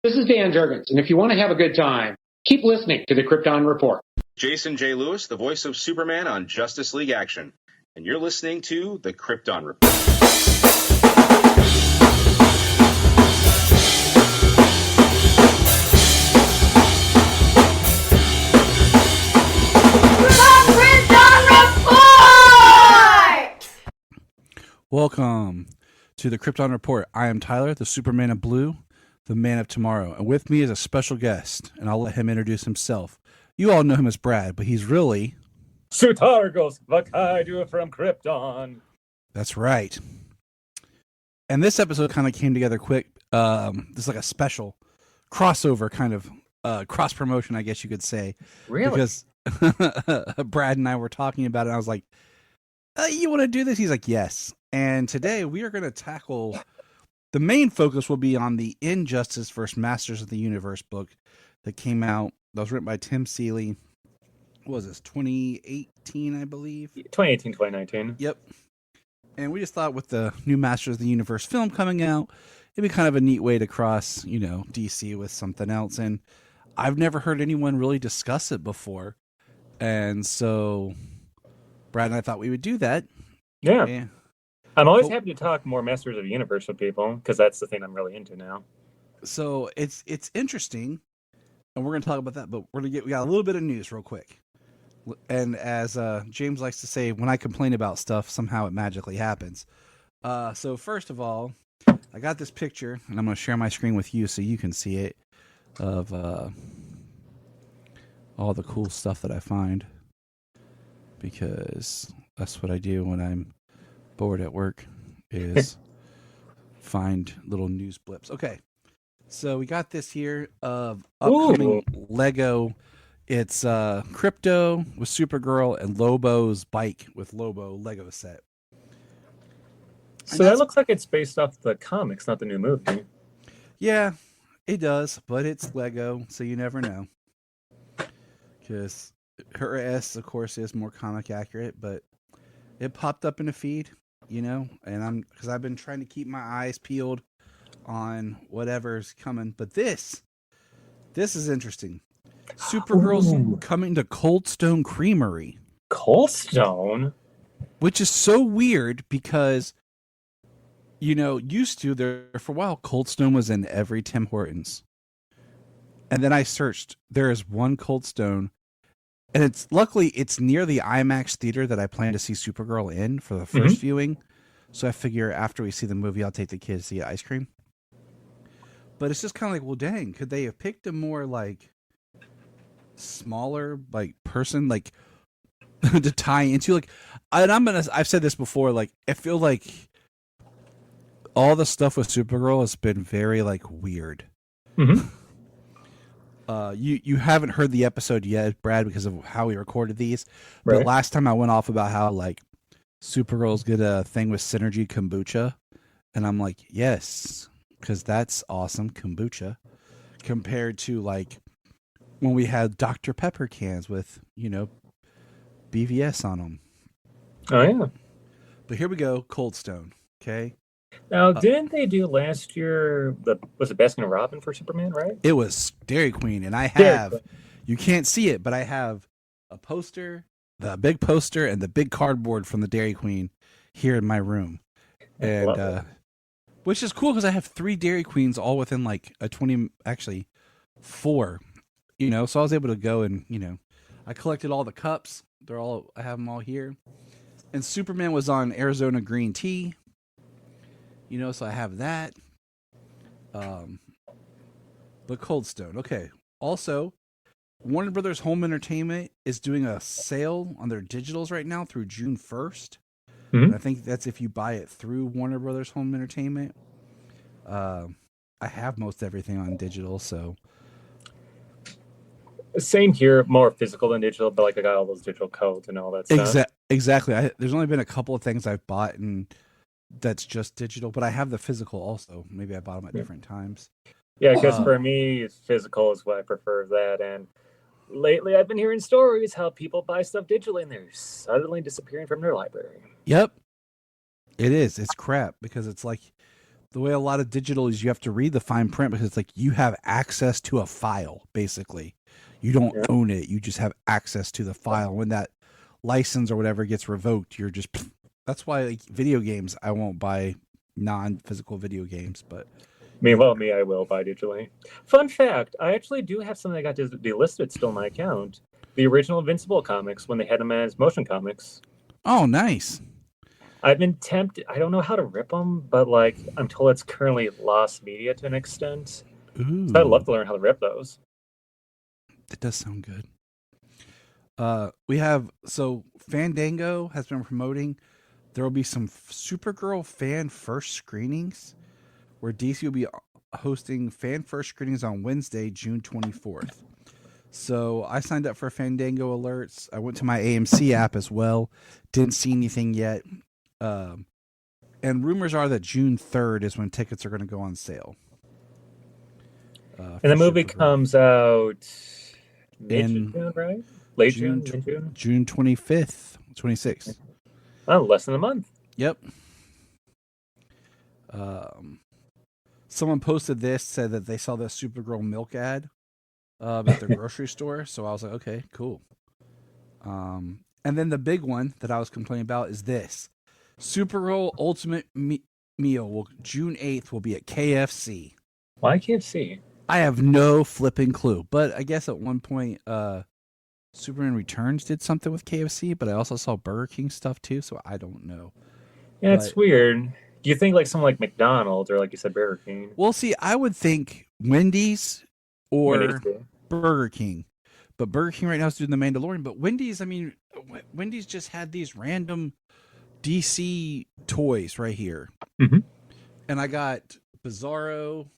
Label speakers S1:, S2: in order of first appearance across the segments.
S1: This is Dan Jurgens, and if you want to have a good time, keep listening to the Krypton Report.
S2: Jason J. Lewis, the voice of Superman on Justice League Action, and you're listening to the Krypton Report.
S3: Welcome to the Krypton Report. I am Tyler, the Superman of Blue, the Man of Tomorrow, and with me is a special guest, and I'll let him introduce himself. You all know him as Brad, but he's really...
S4: Sutargos Vakaidu from Krypton.
S3: That's right. And this episode kind of came together quick. This is like a special crossover kind of cross-promotion, I guess you could say.
S4: Really?
S3: Because Brad and I were talking about it, and I was like, you want to do this? He's like, yes. And today we are going to tackle, the main focus will be on the Injustice vs. Masters of the Universe book that came out, that was written by Tim Seeley. What was this, 2018, I believe?
S4: 2018, 2019.
S3: Yep. And we just thought with the new Masters of the Universe film coming out, it'd be kind of a neat way to cross, DC with something else. And I've never heard anyone really discuss it before. And so Brad and I thought we would do that.
S4: Yeah.
S3: And
S4: I'm always happy to talk more Masters of the Universe with people, because that's the thing I'm really into now.
S3: So it's interesting, and we're going to talk about that, but we got a little bit of news real quick. And as James likes to say, when I complain about stuff, somehow it magically happens. So first of all, I got this picture, and I'm going to share my screen with you so you can see it, of all the cool stuff that I find, because that's what I do when I'm bored at work, is find little news blips. Okay, so we got this here of upcoming Lego. It's Crypto with Supergirl and Lobo's bike with Lobo Lego set.
S4: So that looks like it's based off the comics, not the new movie.
S3: Yeah, it does, but it's Lego, so you never know. Because her S, of course, is more comic accurate, but it popped up in the feed, and because I've been trying to keep my eyes peeled on whatever's coming. But this is interesting. Supergirl's coming to Cold Stone Creamery.
S4: Cold Stone?
S3: Which is so weird because, used to, there for a while, Cold Stone was in every Tim Hortons. And then I searched. There is one Cold Stone. And luckily it's near the IMAX theater that I plan to see Supergirl in for the first viewing. So I figure after we see the movie, I'll take the kids to get ice cream. But it's just kind of like, well, dang, could they have picked a more smaller person to tie into? And I've said this before. I feel like all the stuff with Supergirl has been very weird.
S4: Mm-hmm.
S3: You haven't heard the episode yet, Brad, because of how we recorded these.
S4: Right.
S3: But last time I went off about how Supergirl's got a thing with Synergy kombucha, and I'm like, yes, because that's awesome kombucha compared to when we had Dr. Pepper cans with BVS on them.
S4: Oh yeah.
S3: But here we go, Cold Stone. Okay.
S4: Now, didn't they do last year, was it Baskin & Robbins for Superman, right?
S3: It was Dairy Queen, and I have, you can't see it, but I have a poster, the big poster, and the big cardboard from the Dairy Queen here in my room. And, which is cool because I have 3 Dairy Queens all within actually 4, so I was able to go and, I collected all the cups. I have them all here. And Superman was on Arizona green tea. So I have that. But Cold Stone. Okay. Also, Warner Brothers Home Entertainment is doing a sale on their digitals right now through June 1st.
S4: Mm-hmm.
S3: And I think that's if you buy it through Warner Brothers Home Entertainment. I have most everything on digital, so.
S4: Same here, more physical than digital, but I got all those digital codes and all that stuff.
S3: Exactly. There's only been a couple of things I've bought and that's just digital, but I have the physical also. Maybe I bought them at different times.
S4: Yeah, because for me, physical is what I prefer that. And lately I've been hearing stories how people buy stuff digitally and they're suddenly disappearing from their library.
S3: Yep. It is. It's crap because it's The way a lot of digital is, you have to read the fine print because it's like you have access to a file, basically. You don't own it. You just have access to the file. When that license or whatever gets revoked, you're just... That's why video games, I won't buy non-physical video games, but...
S4: Me, I will buy digitally. Fun fact, I actually do have something that got delisted still on my account. The original Invincible comics, when they had them as motion comics.
S3: Oh, nice.
S4: I've been tempted. I don't know how to rip them, but like I'm told it's currently lost media to an extent.
S3: Ooh.
S4: So I'd love to learn how to rip those.
S3: That does sound good. We have, so Fandango has been promoting. There will be some Supergirl fan first screenings where DC will be hosting fan first screenings on Wednesday, June 24th. So I signed up for Fandango alerts. I went to my AMC app as well. Didn't see anything yet. And rumors are that June 3rd is when tickets are going to go on sale.
S4: And the movie comes out in June, right? Late June?
S3: June 25th, 26th.
S4: Oh, less than a month.
S3: Yep. Someone posted this, said that they saw the Supergirl milk ad at their grocery store. So I was like, okay, cool. And then the big one that I was complaining about is this. Supergirl Ultimate Meal June 8th will be at KFC.
S4: Why KFC?
S3: I have no flipping clue. But I guess at one point, Superman Returns did something with KFC, but I also saw Burger King stuff too, so I don't know.
S4: Yeah, it's weird. Do you think like something like McDonald's or like you said, Burger King?
S3: Well, see, I would think Wendy's or Burger King. But Burger King right now is doing the Mandalorian. But Wendy's, I mean, Wendy's just had these random DC toys right here.
S4: Mm-hmm.
S3: And I got Bizarro,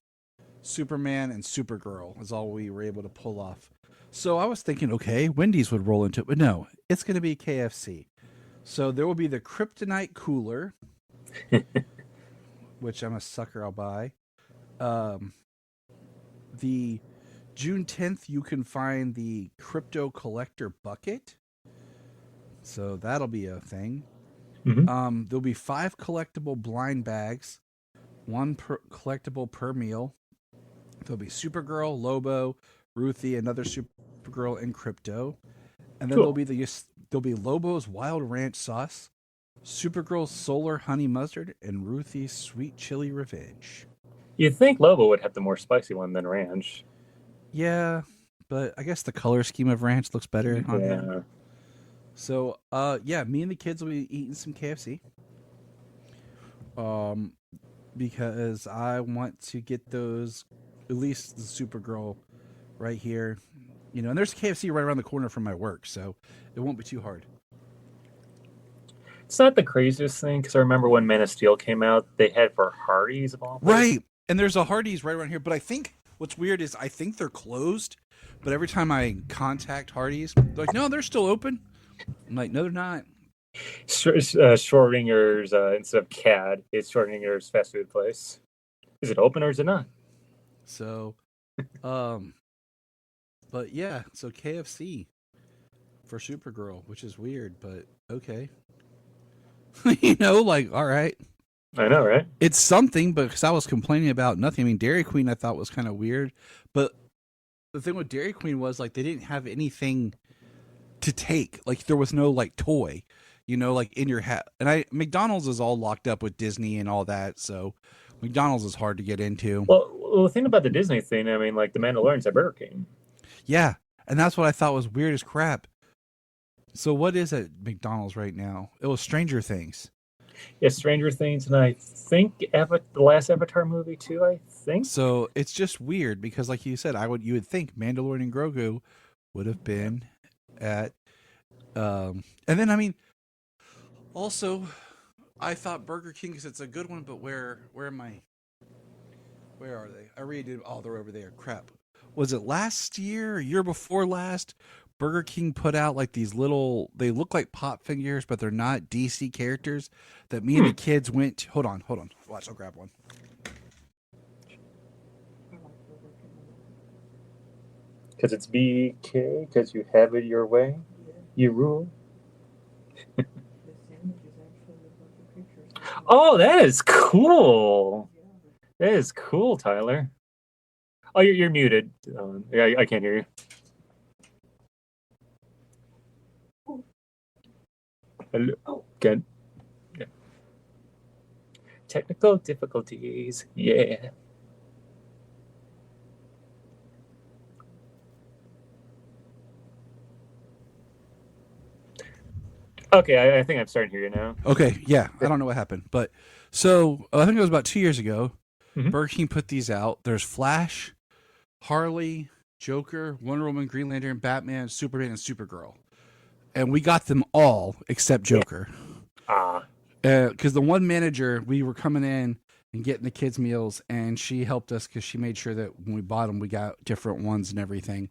S3: Superman, and Supergirl is all we were able to pull off. So I was thinking, okay, Wendy's would roll into it. But no, it's going to be KFC. So there will be the Kryptonite Cooler, which I'm a sucker, I'll buy. The June 10th, you can find the Crypto Collector Bucket. So that'll be a thing.
S4: Mm-hmm.
S3: There'll be 5 collectible blind bags, 1 collectible per meal. There'll be Supergirl, Lobo, Ruthie, another Supergirl, and Crypto. And then there'll be Lobo's Wild Ranch Sauce, Supergirl's Solar Honey Mustard, and Ruthie's Sweet Chili Revenge.
S4: You'd think Lobo would have the more spicy one than Ranch.
S3: Yeah, but I guess the color scheme of Ranch looks better on him. So, yeah, me and the kids will be eating some KFC. Because I want to get those, at least the Supergirl right here. You know, and there's KFC right around the corner from my work, so it won't be too hard.
S4: It's not the craziest thing, because I remember when Man of Steel came out, they had for Hardee's of all places.
S3: Right, and there's a Hardee's right around here, but I think what's weird is I think they're closed, but every time I contact Hardee's, they're like, no, they're still open. I'm like, no, they're not.
S4: Schrodinger's, instead of CAD, it's Schrodinger's fast food place. Is it open or is it not?
S3: So, but yeah, so KFC for Supergirl, which is weird, but okay. You know, like, all right.
S4: I know, right?
S3: It's something, because I was complaining about nothing. I mean, Dairy Queen I thought was kind of weird, but the thing with Dairy Queen was, like, they didn't have anything to take. Like, there was no, like, toy, you know, like, in your hat. And McDonald's is all locked up with Disney and all that, so McDonald's is hard to get into.
S4: Well, the thing about the Disney thing, I mean, like, the Mandalorian's at Burger King.
S3: Yeah, and that's what I thought was weird as crap. So what is at McDonald's right now? It was Stranger Things.
S4: Yeah, Stranger Things, and I think the last Avatar movie too, I think.
S3: So it's just weird because, like you said, you would think Mandalorian and Grogu would have been at, and then, I mean, also, I thought Burger King, because it's a good one, but where are they? I really did. Oh, they're over there. Crap. Was it last year or year before last? Burger King put out like these little, they look like pop figures, but they're not DC characters that me and the kids went to. Hold on. Watch, I'll grab one.
S4: Because it's BK, because you have it your way. You rule. Oh, that is cool. That is cool, Tyler. Oh, you're muted. Yeah, I can't hear you. Hello. Good. Yeah. Technical difficulties. Yeah. Okay, I think I'm starting to hear you now.
S3: Okay, yeah, I don't know what happened, but so I think it was about 2 years ago.
S4: Mhm.
S3: Burger King put these out. There's Flash, Harley, Joker, Wonder Woman, Green Lantern, Batman, Superman, and Supergirl, and we got them all except Joker.
S4: Ah.
S3: Because the one manager, we were coming in and getting the kids' meals, and she helped us because she made sure that when we bought them, we got different ones and everything.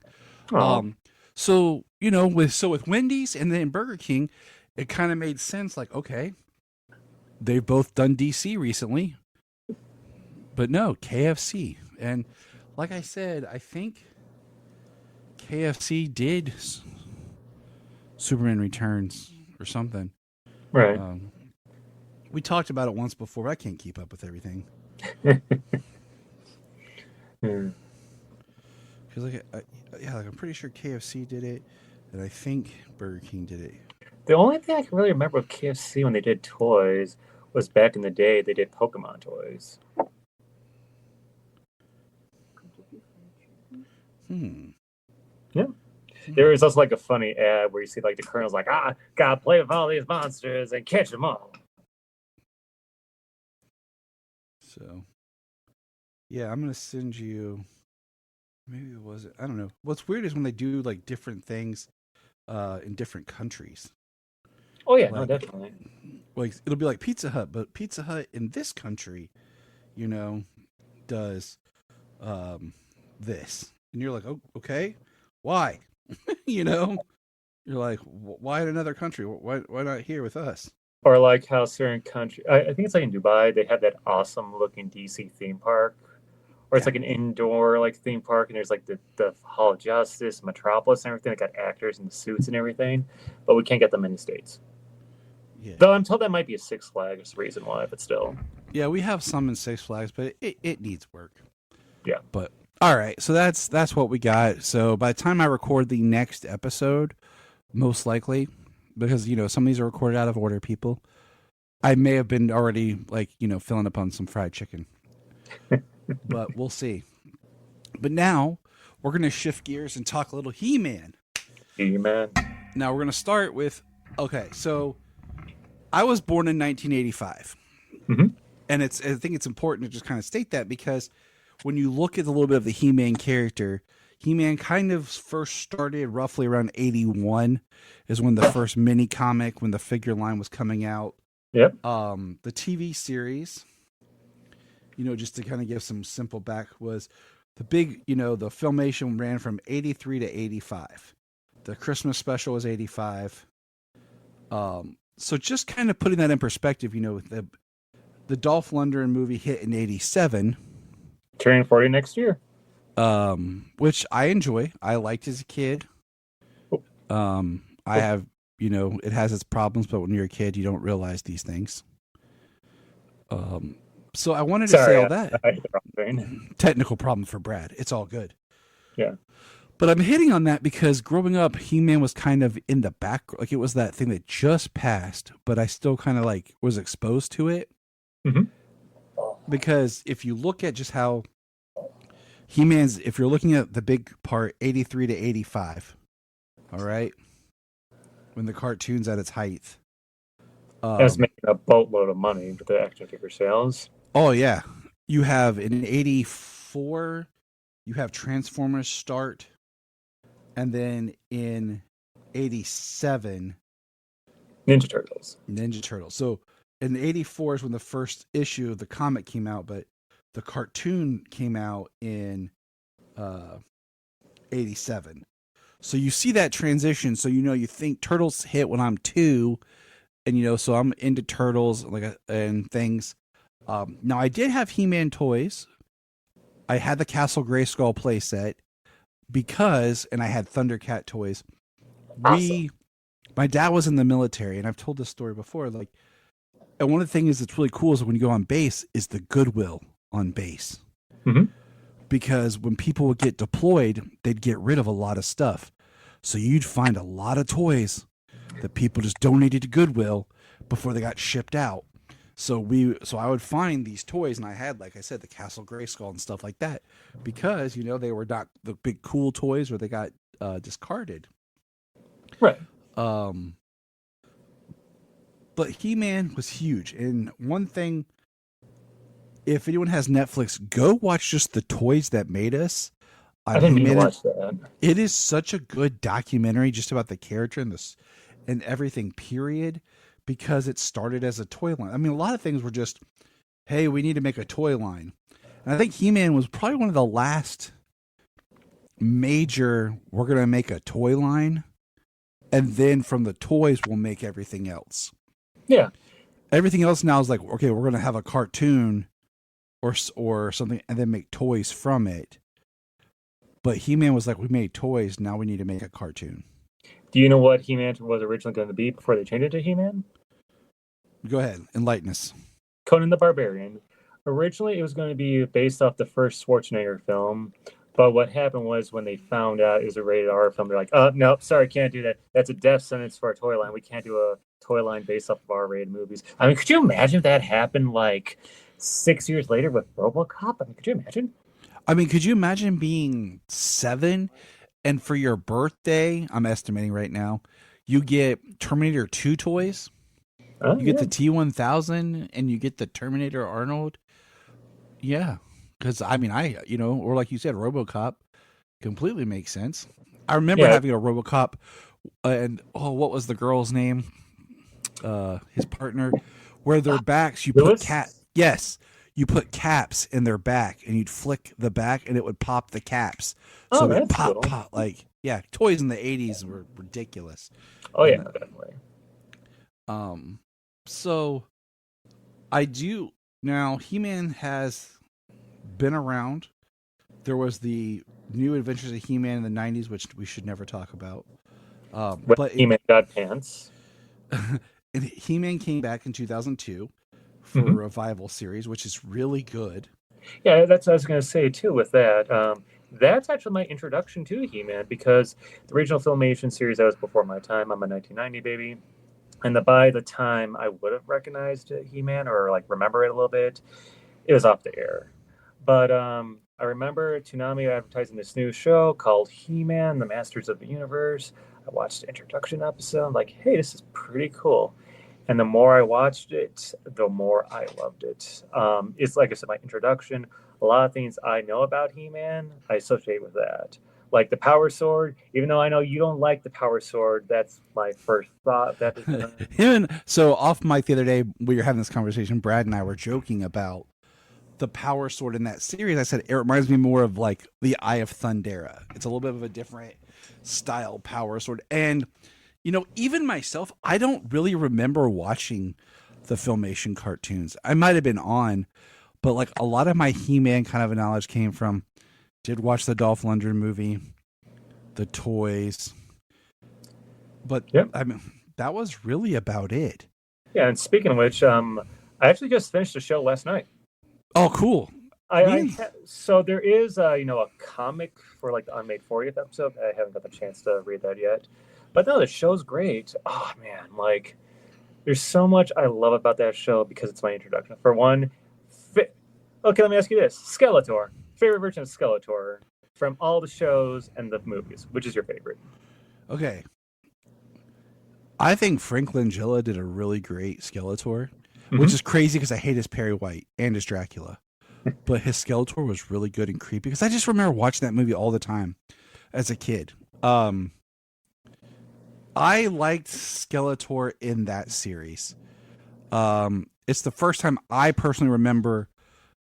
S4: Oh.
S3: So with Wendy's and then Burger King, it kind of made sense. Like, okay, they've both done DC recently, but no, KFC. And like I said, I think KFC did Superman Returns or something.
S4: Right.
S3: We talked about it once before, but I can't keep up with everything.
S4: Hmm.
S3: Because I'm pretty sure KFC did it, and I think Burger King did it.
S4: The only thing I can really remember of KFC when they did toys was back in the day they did Pokemon toys. Yeah. There was also like a funny ad where you see like the Colonel's like, gotta play with all these monsters and catch them all.
S3: So, yeah, I'm gonna send you. Maybe it wasn't. I don't know. What's weird is when they do like different things in different countries.
S4: Oh yeah,
S3: like,
S4: no, definitely.
S3: Like it'll be like Pizza Hut, but Pizza Hut in this country, does this, and you're like, oh, okay, why? You're like, why in another country? Why not here with us?
S4: Or like how certain country, I think it's like in Dubai, they have that awesome looking DC theme park, or it's like an indoor like theme park, and there's like the Hall of Justice, Metropolis, and everything. They got actors in the suits and everything, but we can't get them in the States.
S3: Yeah.
S4: Though I'm told that might be a Six Flags reason why, but still.
S3: Yeah, we have some in Six Flags, but it needs work.
S4: Yeah.
S3: But all right, so that's what we got. So by the time I record the next episode, most likely, because some of these are recorded out of order, people, I may have been already filling up on some fried chicken. But we'll see. But now we're gonna shift gears and talk a little He-Man.
S4: He-Man.
S3: Now we're gonna start with so I was born in 1985, and I think it's important to just kind of state that because when you look at a little bit of the He-Man character, He-Man kind of first started roughly around 81 is when the first mini comic, when the figure line was coming out.
S4: Yep.
S3: The TV series, just to kind of give some simple back, was the big, the Filmation ran from 83 to 85. The Christmas special was 85. So just kind of putting that in perspective, the Dolph Lundgren movie hit in 87.
S4: Turning 40 next year.
S3: Which I enjoy. I liked as a kid. I have, it has its problems, but when you're a kid, you don't realize these things. So I wanted to say all that. Technical problem for Brad. It's all good.
S4: Yeah.
S3: But I'm hitting on that because growing up, He-Man was kind of in the back. Like it was that thing that just passed, but I still kind of was exposed to it.
S4: Mm-hmm.
S3: Because if you look at just how He-Man's, if you're looking at the big part, 83 to 85, all right, when the cartoon's at its height.
S4: That's making a boatload of money with the action figure sales.
S3: Oh, yeah. You have in 84, you have Transformers start, and then in 87, Ninja Turtles. So in 84 is when the first issue of the comic came out, but the cartoon came out in 87. So you see that transition. So you think Turtles hit when I'm 2, and so I'm into Turtles and things. Now I did have He-Man toys. I had the Castle Grayskull playset and I had Thundercat toys.
S4: Awesome.
S3: My dad was in the military, and I've told this story before. And one of the things that's really cool is when you go on base is the Goodwill on base.
S4: Mm-hmm.
S3: Because when people would get deployed, they'd get rid of a lot of stuff. So you'd find a lot of toys that people just donated to Goodwill before they got shipped out. So I would find these toys, and I had, like I said, the Castle Grayskull and stuff like that, because they were not the big cool toys, or they got discarded.
S4: Right.
S3: But He-Man was huge, and one thing, if anyone has Netflix, go watch just The Toys That Made Us.
S4: I didn't even watch that.
S3: It is such a good documentary just about the character and everything, period, because it started as a toy line. I mean, a lot of things were just, hey, we need to make a toy line. And I think He-Man was probably one of the last major, we're going to make a toy line, and then from the toys, we'll make everything else.
S4: Yeah.
S3: Everything else now is like, okay, we're going to have a cartoon or something, and then make toys from it. But He-Man was like, we made toys, now we need to make a cartoon.
S4: Do you know what He-Man was originally going to be before they changed it to He-Man?
S3: Go ahead, enlighten us.
S4: Conan the Barbarian. Originally, it was going to be based off the first Schwarzenegger film, but what happened was when they found out it was a rated R film, they're like, no, sorry, can't do that. That's a death sentence for a toy line. We can't do a toy line based off of R-rated movies. I mean, could you imagine if that happened like 6 years later with RoboCop? I mean, could you imagine?
S3: I mean, could you imagine being 7 and for your birthday, I'm estimating right now, you get Terminator 2 toys? You get the T-1000 and you get the Terminator Arnold? Yeah. Because, I mean, or like you said, RoboCop completely makes sense. I remember having a RoboCop and, what was the girl's name? His partner, where their backs, you
S4: Lewis?
S3: put Yes. You put caps in their back, and you'd flick the back, and it would pop the caps. So it would pop, cool. Pop. Like, yeah, toys in the 80s were ridiculous.
S4: Oh, yeah, definitely.
S3: So I do now. He-Man has been around. There was the New Adventures of He-Man in the 90s, which we should never talk about. But
S4: He-Man got pants.
S3: And He-Man came back in 2002 for a revival series, which is really good.
S4: Yeah, that's what I was going to say too with that. That's actually my introduction to He-Man, because the original Filmation series, that was before my time. I'm a 1990 baby. And by the time I would have recognized He-Man or like remember it a little bit, it was off the air. But I remember Toonami advertising this new show called He-Man, the Masters of the Universe. I watched the introduction episode. I'm like, hey, this is pretty cool. And the more I watched it, the more I loved it. It's like I said, my introduction. A lot of things I know about He-Man, I associate with that. Like the Power Sword, even though I know you don't like the Power Sword, that's my first thought.
S3: So off mic the other day, we were having this conversation, Brad and I were joking about the Power Sword in that series. I said, it reminds me more of like the Eye of Thundera. It's a little bit of a different style Power Sword. And, even myself, I don't really remember watching the Filmation cartoons. I might have been on, but like a lot of my He-Man kind of knowledge came from, did watch the Dolph Lundgren movie, the toys, but I mean, that was really about it.
S4: Yeah, and speaking of which, I actually just finished the show last night.
S3: Oh, cool.
S4: So there is, a comic for like the unmade 40th episode. I haven't got the chance to read that yet. But no, the show's great. Oh, man, like, there's so much I love about that show because it's my introduction. For one, okay, let me ask you this. Skeletor. Favorite version of Skeletor from all the shows and the movies. Which is your favorite?
S3: Okay. I think Frank Langella did a really great Skeletor, which is crazy because I hate his Perry White and his Dracula. But his Skeletor was really good and creepy because I just remember watching that movie all the time as a kid. I liked Skeletor in that series. It's the first time I personally remember,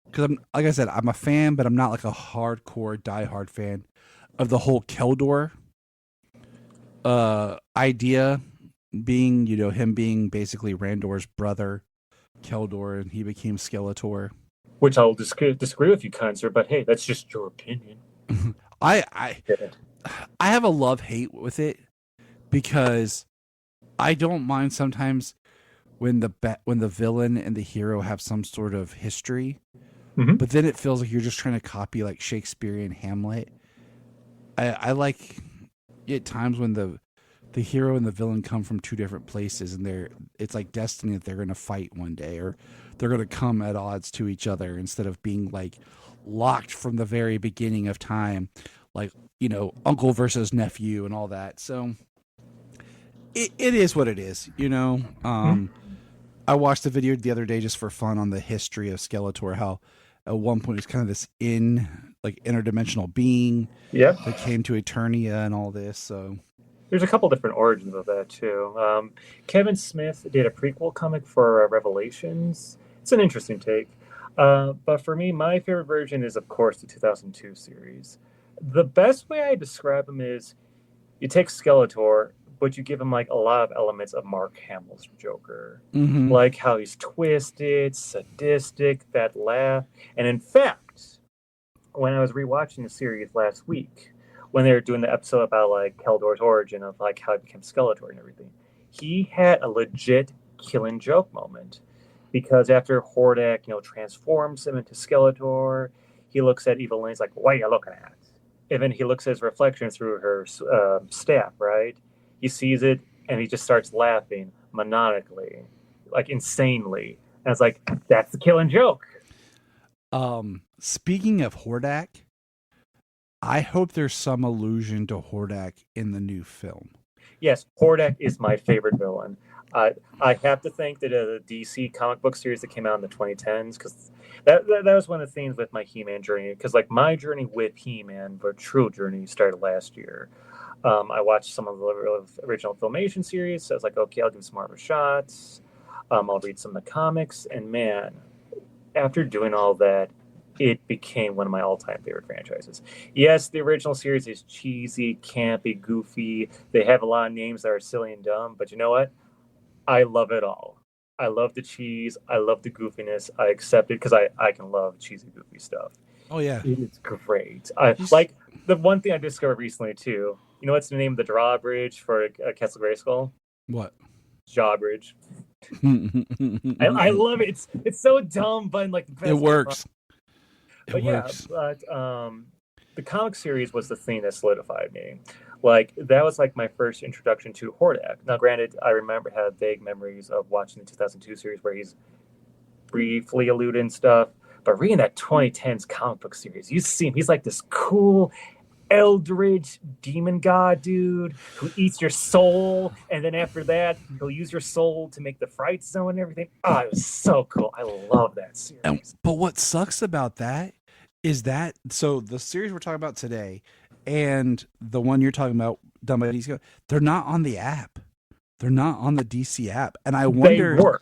S3: because like I said, I'm a fan, but I'm not like a hardcore, diehard fan of the whole Keldor idea, being, him being basically Randor's brother, Keldor, and he became Skeletor.
S4: Which I'll disagree with you, kind sir, but hey, that's just your opinion.
S3: I have a love-hate with it because I don't mind sometimes when the villain and the hero have some sort of history
S4: Mhm.
S3: but then it feels like you're just trying to copy like Shakespearean Hamlet. I like at times when the hero and the villain come from two different places, and it's like destiny that they're going to fight one day, or they're going to come at odds to each other instead of being like locked from the very beginning of time, like, uncle versus nephew and all that. So it is what it is. I watched a video the other day just for fun on the history of Skeletor, how at one point it was kind of this interdimensional being
S4: Yep.
S3: that came to Eternia and all this. So
S4: There's a couple different origins of that too. Kevin Smith did a prequel comic for Revelations. It's an interesting take. But for me, my favorite version is, of course, the 2002 series. The best way I describe him is you take Skeletor, but you give him like a lot of elements of Mark Hamill's Joker.
S3: Mhm.
S4: Like how he's twisted, sadistic, that laugh. And in fact, when I was rewatching the series last week, when they were doing the episode about like Keldor's origin of like how he became Skeletor and everything, he had a legit killing joke moment because after Hordak, transforms him into Skeletor, he looks at Evil Lane's like, "What are you looking at?" And then he looks at his reflection through her staff, right? He sees it and he just starts laughing monotonically, like insanely. And it's like, that's the killing joke.
S3: Speaking of Hordak, I hope there's some allusion to Hordak in the new film.
S4: Yes, Hordak is my favorite villain. I have to think that the DC comic book series that came out in the 2010s, because that was one of the things with my He-Man journey. Because like my journey with He-Man, but true journey, started last year. I watched some of the original Filmation series. So I was like, okay, I'll give some more of a shot. I'll read some of the comics, and man, after doing all that, it became one of my all-time favorite franchises. Yes, the original series is cheesy, campy, goofy. They have a lot of names that are silly and dumb, but you know what? I love it all. I love the cheese. I love the goofiness. I accept it because I can love cheesy, goofy stuff.
S3: Oh yeah,
S4: It's great. I like the one thing I discovered recently too. You know what's the name of the drawbridge for Castle Grayskull?
S3: What?
S4: Jawbridge. I love it. It's so dumb, but like the best
S3: It works.
S4: But yeah, but the comic series was the thing that solidified me. Like that was like my first introduction to Hordak. Now, granted, I have vague memories of watching the 2002 series where he's briefly alluded and stuff. But reading that 2010s comic book series, you see him. He's like this cool eldritch demon god dude who eats your soul, and then after that he'll use your soul to make the fright zone and everything. Oh, it was so cool. I love that series.
S3: But what sucks about that is that so the series we're talking about today and the one you're talking about done by DC, they're not on the app. They're not on the DC app. And I wonder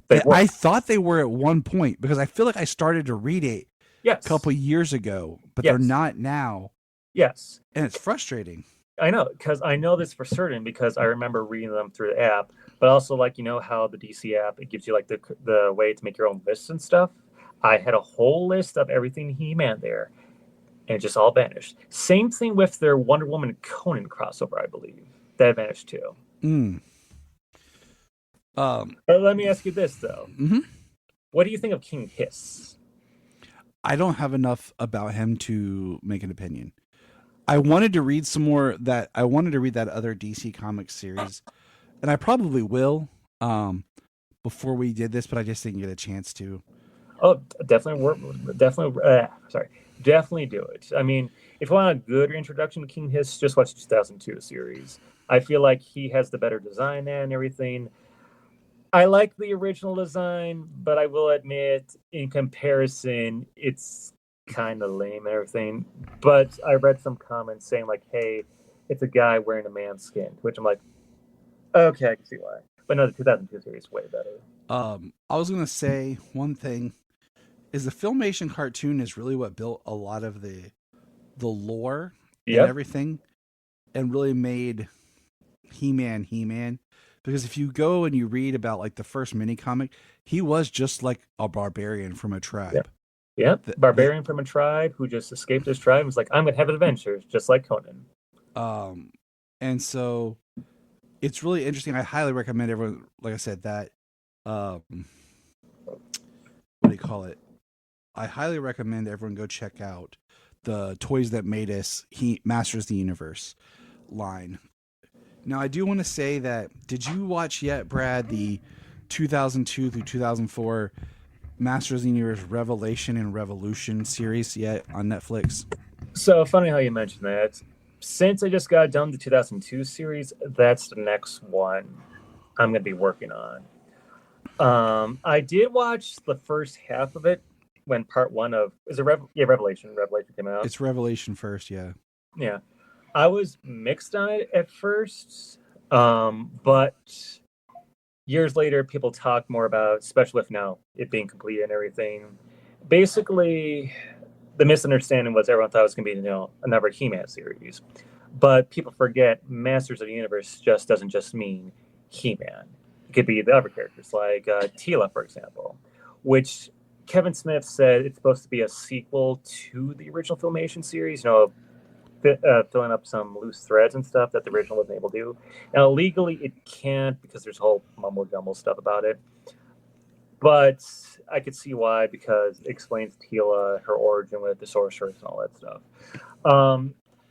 S4: they were.
S3: I thought they were at one point because I feel like I started to read it a couple years ago, but they're not now.
S4: Yes.
S3: And it's frustrating.
S4: I know, because I know this for certain because I remember reading them through the app, but also like, how the DC app, it gives you like the way to make your own lists and stuff. I had a whole list of everything He-Man there, and it just all vanished. Same thing with their Wonder Woman and Conan crossover, I believe. That vanished too. Let me ask you this, though.
S3: Mm-hmm.
S4: What do you think of King Hiss?
S3: I don't have enough about him to make an opinion. I wanted to read some more I wanted to read that other DC Comics series, and I probably will before we did this, but I just didn't get a chance to.
S4: Oh, definitely do it. I mean, if you want a good introduction to King Hiss, just watch the 2002 series. I feel like he has the better design and everything. I like the original design, but I will admit, in comparison, it's kind of lame and everything. But I read some comments saying like, "Hey, it's a guy wearing a man's skin," which I'm like, okay, I can see why. But no, the 2002 series is way better.
S3: I was gonna say one thing is the Filmation cartoon is really what built a lot of the lore and everything, and really made He-Man. Because if you go and you read about like the first mini comic, he was just like a barbarian from a tribe.
S4: Yeah, barbarian from a tribe who just escaped his tribe and was like, I'm going to have adventures, just like Conan.
S3: And so it's really interesting. I highly recommend everyone, like I said, that, what do you call it? I highly recommend everyone go check out the Toys That Made Us Masters of the Universe line. Now, I do want to say that, did you watch yet, Brad, the 2002 through 2004 Masters of the Universe Revelation and Revolution series yet on Netflix?
S4: So funny how you mentioned that. Since I just got done the 2002 series, that's the next one I'm going to be working on. I did watch the first half of it when part one of Revelation came out.
S3: It's Revelation first, yeah.
S4: Yeah, I was mixed on it at first, but years later, people talk more about, especially with now it being complete and everything. Basically, the misunderstanding was everyone thought it was going to be, another He-Man series, but people forget Masters of the Universe doesn't just mean He-Man. It could be the other characters like Tila, for example, which Kevin Smith said it's supposed to be a sequel to the original Filmation series. Filling up some loose threads and stuff that the original wasn't able to do. Now, legally, it can't because there's whole mumble jumble stuff about it. But I could see why, because it explains Tila, her origin with the sorceress and all that stuff.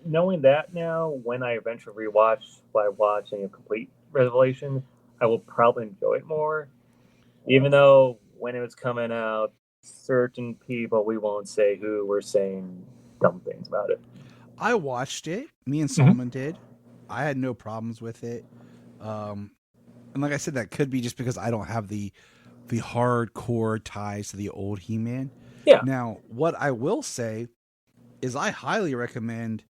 S4: Knowing that now, when I eventually rewatch by watching a complete Revelation, I will probably enjoy it more. Even though when it was coming out, certain people, we won't say who, were saying dumb things about it.
S3: I watched it. Me and Solomon did. I had no problems with it. And like I said, that could be just because I don't have the hardcore ties to the old He-Man.
S4: Yeah.
S3: Now, what I will say is I highly recommend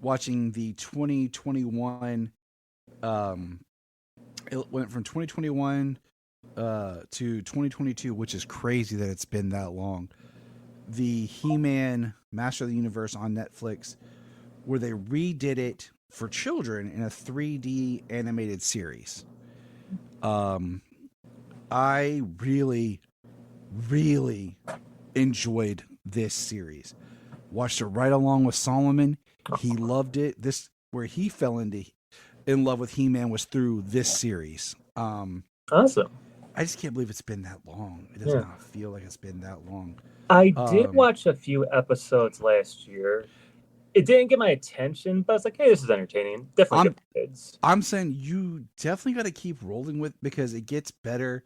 S3: watching the 2021. It went from 2021 to 2022, which is crazy that it's been that long. The He-Man Master of the Universe on Netflix, where they redid it for children in a 3D animated series. I really, really enjoyed this series. Watched it right along with Solomon. He loved it. This, where he fell in love with He-Man, was through this series.
S4: Awesome.
S3: I just can't believe it's been that long. It does not feel like it's been that long.
S4: I did watch a few episodes last year. It didn't get my attention, but I was like, hey, this is entertaining. Definitely good for kids.
S3: I'm saying you definitely got to keep rolling with, because it gets better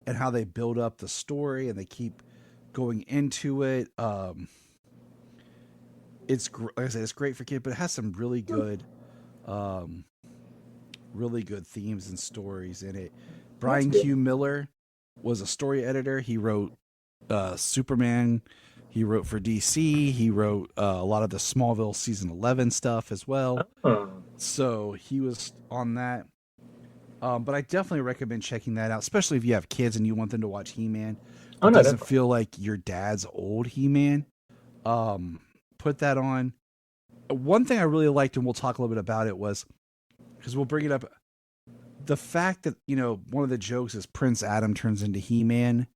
S3: at how they build up the story and they keep going into it. It's, like I said, it's great for kids, but it has some really good themes and stories in it. Brian Q. Miller was a story editor. He wrote Superman. He wrote for DC. He wrote a lot of the Smallville season 11 stuff as well. So he was on that. But I definitely recommend checking that out, especially if you have kids and you want them to watch He-Man. It doesn't feel like your dad's old He-Man. Put that on. One thing I really liked, and we'll talk a little bit about it, was, because we'll bring it up, the fact that, one of the jokes is Prince Adam turns into He-Man.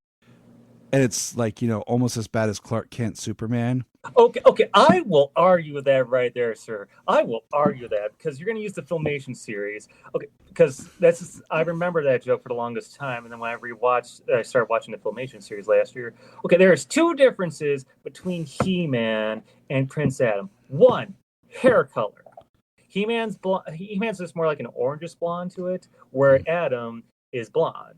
S3: And it's like, almost as bad as Clark Kent Superman.
S4: Okay. I will argue that right there, sir. I will argue that, because you're going to use the Filmation series. Okay, because I remember that joke for the longest time. And then when I started watching the Filmation series last year. Okay, there's two differences between He-Man and Prince Adam. One, hair color. He-Man's just more like an orangish blonde to it, where Adam is blonde.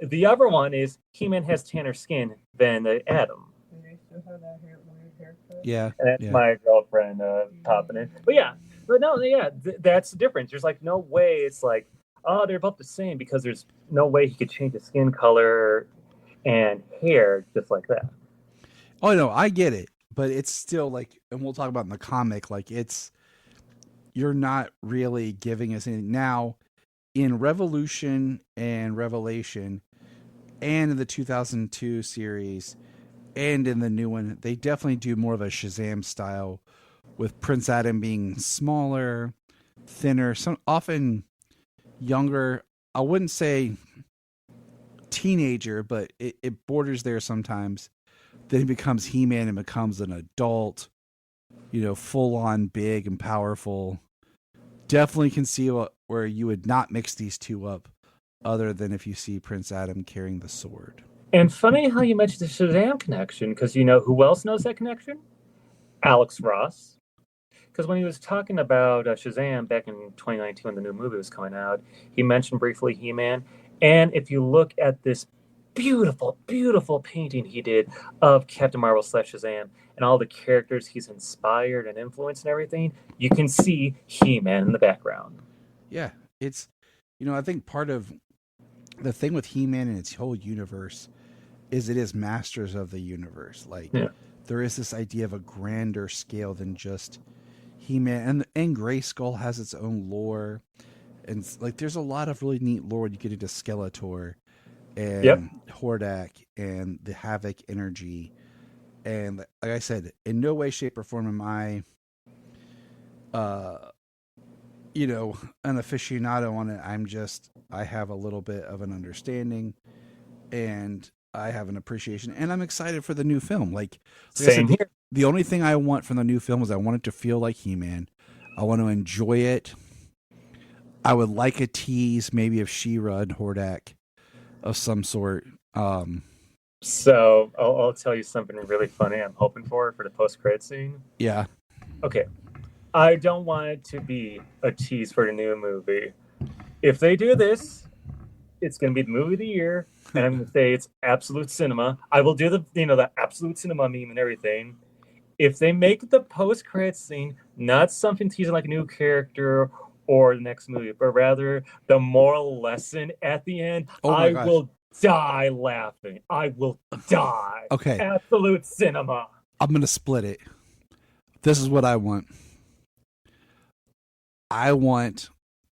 S4: The other one is He-Man has tanner skin than Adam.
S5: And they still have that weird haircut.
S3: Yeah.
S4: And that's my girlfriend popping in. That's the difference. There's like no way it's like, oh, they're about the same, because there's no way he could change his skin color and hair just like that.
S3: Oh, no, I get it. But it's still like, and we'll talk about in the comic, like you're not really giving us anything. Now, in Revolution and Revelation, and in the 2002 series, and in the new one, they definitely do more of a Shazam style, with Prince Adam being smaller, thinner, some often younger. I wouldn't say teenager, but it borders there sometimes. Then he becomes He-Man and becomes an adult, full on big and powerful. Definitely can see where you would not mix these two up, other than if you see Prince Adam carrying the sword.
S4: And funny how you mentioned the Shazam connection, because you know who else knows that connection? Alex Ross. Because when he was talking about Shazam back in 2019 when the new movie was coming out, he mentioned briefly He-Man. And if you look at this beautiful, beautiful painting he did of Captain Marvel / Shazam and all the characters he's inspired and influenced and everything, you can see He-Man in the background.
S3: Yeah, it's, I think part of the thing with He-Man and its whole universe is it is masters of the universe. Like, there is this idea of a grander scale than just He-Man, and Grayskull has its own lore, and like there's a lot of really neat lore. You get into Skeletor and Hordak and the Havoc energy, and like I said, in no way, shape, or form am I, an aficionado on it. I have a little bit of an understanding, and I have an appreciation, and I'm excited for the new film. Like
S4: Same here.
S3: The only thing I want from the new film is I want it to feel like He-Man. I want to enjoy it. I would like a tease, maybe of She-Ra and Hordak of some sort.
S4: So I'll tell you something really funny I'm hoping for the post-credit scene.
S3: Yeah.
S4: Okay. I don't want it to be a tease for the new movie. If they do this, it's going to be the movie of the year, and I'm going to say it's absolute cinema. I will do the absolute cinema meme and everything. If they make the post-credits scene not something teasing like a new character or the next movie, but rather the moral lesson at the end, I will die laughing. I will die.
S3: Okay.
S4: Absolute cinema.
S3: I'm going to split it. This is what I want. I want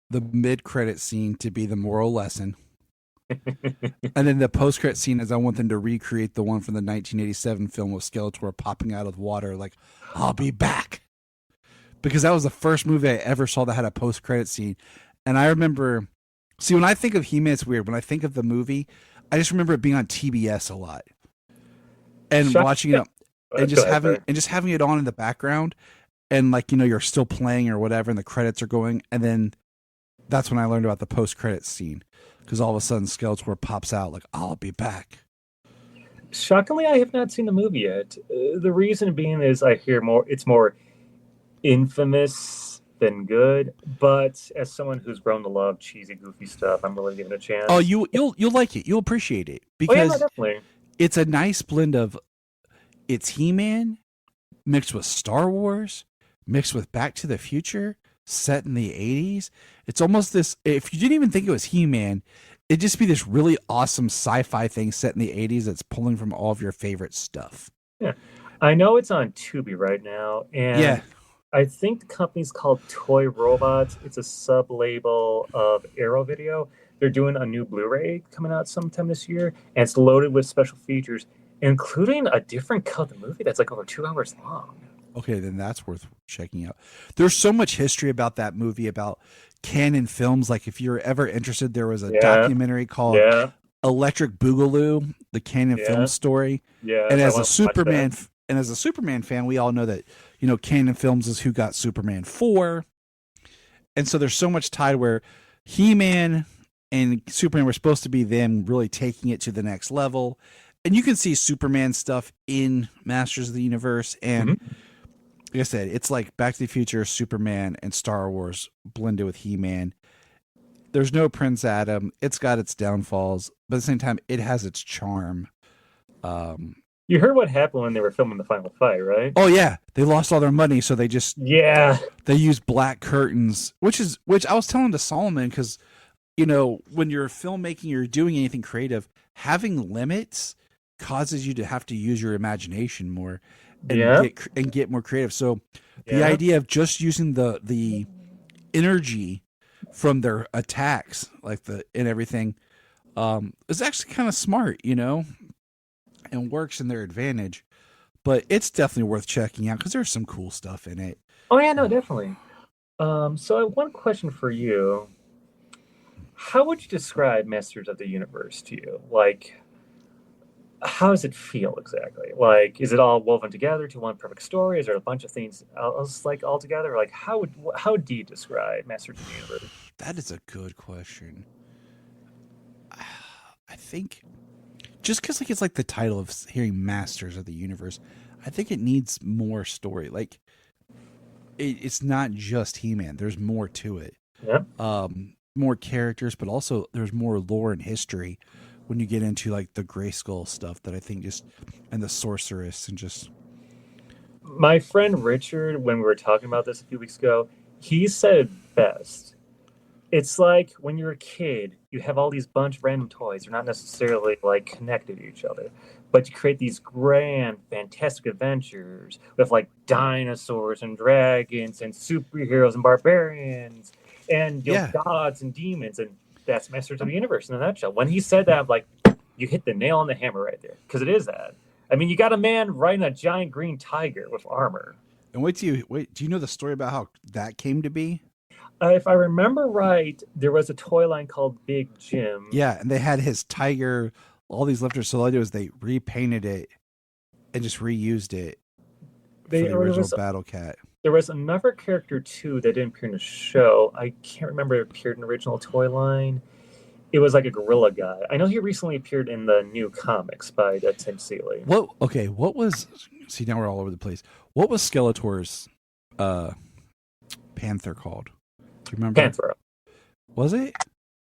S3: the mid-credit scene to be the moral lesson. And then the post-credit scene is I want them to recreate the one from the 1987 film with Skeletor popping out of the water like, I'll be back. Because that was the first movie I ever saw that had a post-credit scene. And I remember, when I think of He-Man, it's weird. When I think of the movie, I just remember it being on TBS a lot. And watching it and just having it on in the background, and like, you're still playing or whatever, and the credits are going, and then that's when I learned about the post-credit scene. Because all of a sudden Skeletor pops out like, I'll be back.
S4: Shockingly, I have not seen the movie yet. The reason being is I hear it's more infamous than good. But as someone who's grown to love cheesy, goofy stuff, I'm willing to give it a chance.
S3: Oh, you'll like it. You'll appreciate it because
S4: definitely.
S3: It's a nice blend of it's He-Man mixed with Star Wars, mixed with Back to the Future, set in the 80s. It's almost this, if you didn't even think it was He-Man, it'd just be this really awesome sci-fi thing set in the 80s that's pulling from all of your favorite stuff.
S4: Yeah. I know it's on Tubi right now, and I think the company's called Toy Robots. It's a sub-label of Arrow Video. They're doing a new Blu-ray coming out sometime this year, and it's loaded with special features, including a different cut of the movie that's like over 2 hours long.
S3: Okay, then that's worth checking out. There's so much history about that movie, about canon films. Like, if you're ever interested, there was a documentary called Electric Boogaloo, the canon film story.
S4: Yeah,
S3: and as a Superman fan, we all know that, Canon Films is who got Superman 4. And so there's so much tied where He-Man and Superman were supposed to be them really taking it to the next level. And you can see Superman stuff in Masters of the Universe. And like I said, it's like Back to the Future, Superman, and Star Wars blended with He-Man. There's no Prince Adam. It's got its downfalls, but at the same time, it has its charm.
S4: You heard what happened when they were filming the final fight, right?
S3: Oh yeah, they lost all their money, so they just they used black curtains, which I was telling to Solomon, because when you're filmmaking, you're doing anything creative, having limits causes you to have to use your imagination more and get more creative. So the idea of just using the energy from their attacks, like and everything, is actually kind of smart, and works in their advantage. But it's definitely worth checking out because there's some cool stuff in it.
S4: Oh yeah, no, definitely. So I have one question for you. How would you describe Masters of the Universe to you? Like, how does it feel exactly? Like, is it all woven together to one perfect story? Is there a bunch of things else like all together? Like, how do you describe Masters of the Universe?
S3: That is a good question. I think just because like it's like the title of hearing Masters of the Universe, I think it needs more story. Like it's not just He-Man. There's more to it.
S4: Yeah.
S3: More characters, but also there's more lore and history when you get into like the Grayskull stuff that I think just, and the Sorceress, and just.
S4: My friend Richard, when we were talking about this a few weeks ago, he said it best. It's like when you're a kid, you have all these bunch of random toys. They're not necessarily like connected to each other, but you create these grand, fantastic adventures with like dinosaurs and dragons and superheroes and barbarians and gods and demons, and that's Masters of the Universe in a nutshell. When he said that, I'm like, you hit the nail on the hammer right there, because it is that. I mean, you got a man riding a giant green tiger with armor.
S3: And do you know the story about how that came to be?
S4: If I remember right, there was a toy line called Big Jim.
S3: Yeah, and they had his tiger, all these lifters. So all they did was they repainted it and just reused it for the original Battle Cat.
S4: There was another character, too, that didn't appear in the show. I can't remember if it appeared in the original toy line. It was like a gorilla guy. I know he recently appeared in the new comics by Tim Seeley.
S3: What was... See, now we're all over the place. What was Skeletor's panther called? Do you remember?
S4: Panthro.
S3: Was it?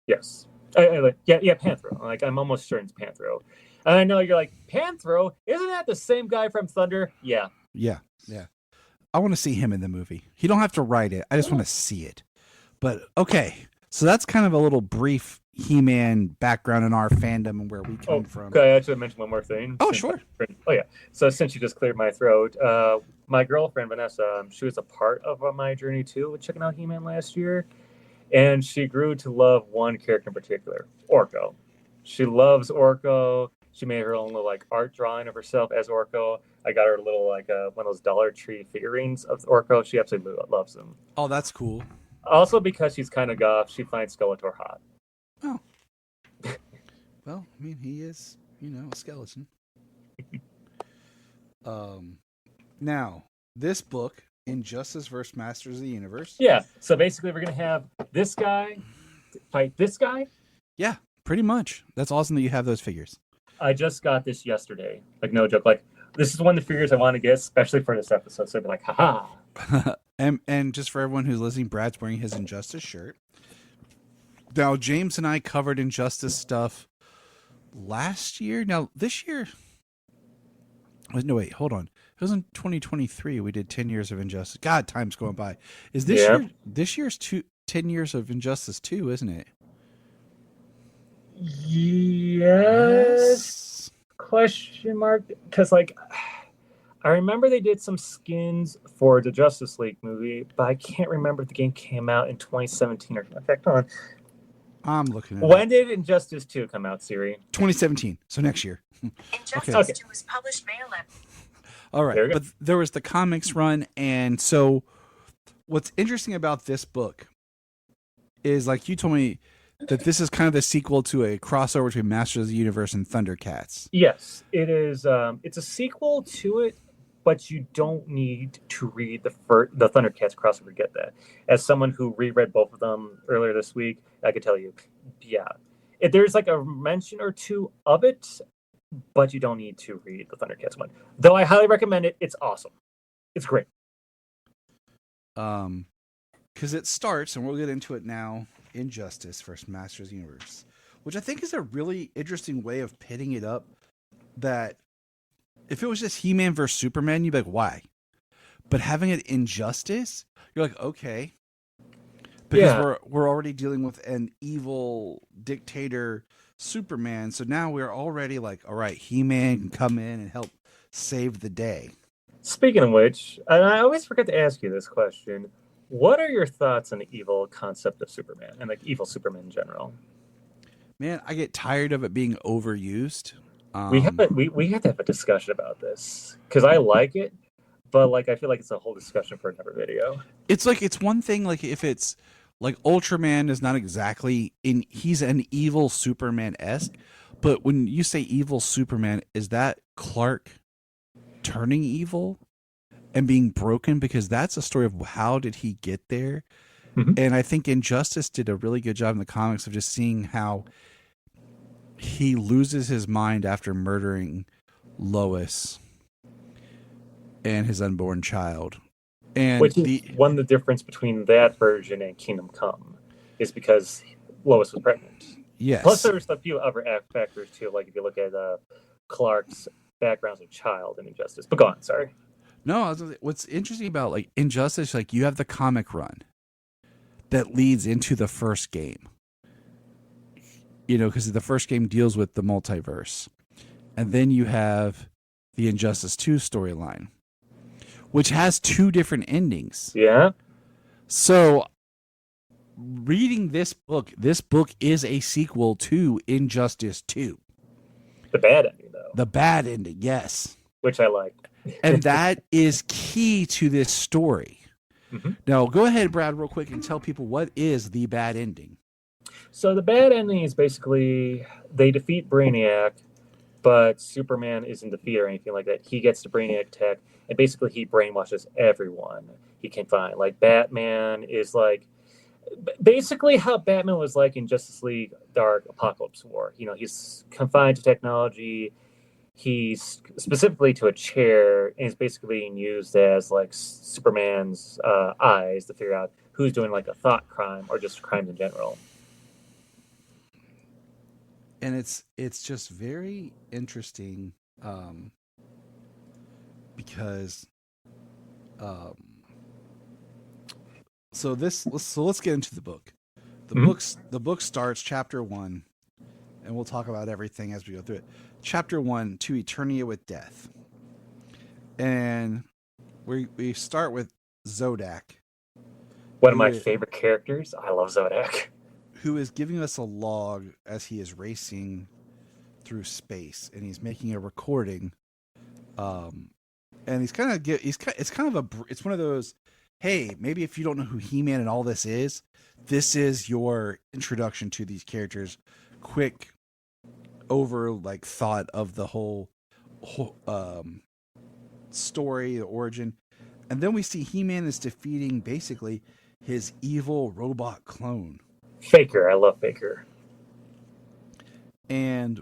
S4: Yes. Yeah, Panthro. Like, I'm almost sure it's Panthro. And I know you're like, Panthro? Isn't that the same guy from Thunder? Yeah.
S3: Yeah. I want to see him in the movie. He don't have to write it. I just want to see it. But, okay. So that's kind of a little brief He-Man background in our fandom and where we come from.
S4: Okay, I actually mention one more thing.
S3: Oh, sure.
S4: Oh, yeah. So since you just cleared my throat, my girlfriend, Vanessa, she was a part of my journey, too, with checking out He-Man last year. And she grew to love one character in particular, Orko. She loves Orko. She made her own little like art drawing of herself as Orko. I got her a little like one of those Dollar Tree figurines of Orko. She absolutely loves them.
S3: Oh, that's cool.
S4: Also, because she's kind of goth, she finds Skeletor hot.
S3: Oh. Well, I mean, he is, a skeleton. Now, this book, Injustice vs. Masters of the Universe.
S4: Yeah, so basically we're going to have this guy fight this guy?
S3: Yeah, pretty much. That's awesome that you have those figures.
S4: I just got this yesterday. Like, no joke. Like, this is one of the figures I want to get, especially for this episode. So I'd be like, haha.
S3: And just for everyone who's listening, Brad's wearing his Injustice shirt. Now, James and I covered Injustice stuff last year. Now, this year... No, wait, hold on. It was in 2023. We did 10 years of Injustice. God, time's going by. Is this year? This year's 10 years of Injustice 2, isn't it?
S4: Yes. Question mark. Because, like, I remember they did some skins for the Justice League movie, but I can't remember if the game came out in 2017 or... In fact, hold on.
S3: I'm looking at
S4: When did Injustice 2 come out, Siri?
S3: 2017. So next year.
S6: Injustice 2 was published May 11th.
S3: All right. But there was the comics run. And so what's interesting about this book is, like you told me, that this is kind of the sequel to a crossover between Masters of the Universe and Thundercats. Yes,
S4: it is. It's a sequel to it, but you don't need to read the Thundercats crossover to get that. As someone who reread both of them earlier this week, I could tell you, yeah. There's like a mention or two of it, but you don't need to read the Thundercats one. Though I highly recommend it. It's awesome. It's great.
S3: Because it starts, and we'll get into it now, Injustice versus Masters of the Universe, which I think is a really interesting way of pitting it up. That if it was just He-Man versus Superman, you'd be like, why? But having it Injustice, you're like, okay. Because we're already dealing with an evil dictator Superman, so now we're already like, all right, He-Man can come in and help save the day.
S4: Speaking of which, and I always forget to ask you this question, what are your thoughts on the evil concept of Superman and like evil Superman in general?
S3: Man, I get tired of it being overused.
S4: We have to have a discussion about this because I like it, but like I feel like it's a whole discussion for another video.
S3: It's like it's one thing like if it's like Ultraman is not exactly he's an evil Superman-esque, but when you say evil Superman, is that Clark turning evil and being broken? Because that's a story of how did he get there. Mm-hmm. And I think Injustice did a really good job in the comics of just seeing how he loses his mind after murdering Lois and his unborn child. And
S4: Which is one of the difference between that version and Kingdom Come is because Lois was pregnant.
S3: Yes.
S4: Plus, there's a few other factors too, like if you look at Clark's background as a child in Injustice. But go on, sorry.
S3: No, what's interesting about like Injustice, like you have the comic run that leads into the first game. You know, because the first game deals with the multiverse. And then you have the Injustice 2 storyline, which has two different endings.
S4: Yeah.
S3: So reading this book is a sequel to Injustice 2.
S4: The bad ending, though.
S3: The bad ending, yes.
S4: Which I like.
S3: And that is key to this story.
S4: Mm-hmm.
S3: Now, go ahead, Brad, real quick and tell people what is the bad ending.
S4: So the bad ending is basically they defeat Brainiac, but Superman isn't defeated or anything like that. He gets the Brainiac tech, and basically he brainwashes everyone he can find. Like Batman is like basically how Batman was like in Justice League Dark Apocalypse War. You know, he's confined to technology. He's specifically to a chair, and is basically being used as like Superman's eyes to figure out who's doing like a thought crime or just crimes in general.
S3: And it's just very interesting because let's get into the book. The book starts chapter 1, and we'll talk about everything as we go through it. Chapter 1, To Eternia with Death. And we start with Zodak.
S4: One of my favorite characters. I love Zodak.
S3: Who is giving us a log as he is racing through space, and he's making a recording. And it's one of those, hey, maybe if you don't know who He-Man and all this is your introduction to these characters. Quick over like thought of the whole story, the origin. And then we see He-Man is defeating basically his evil robot clone.
S4: Faker. I love Faker.
S3: And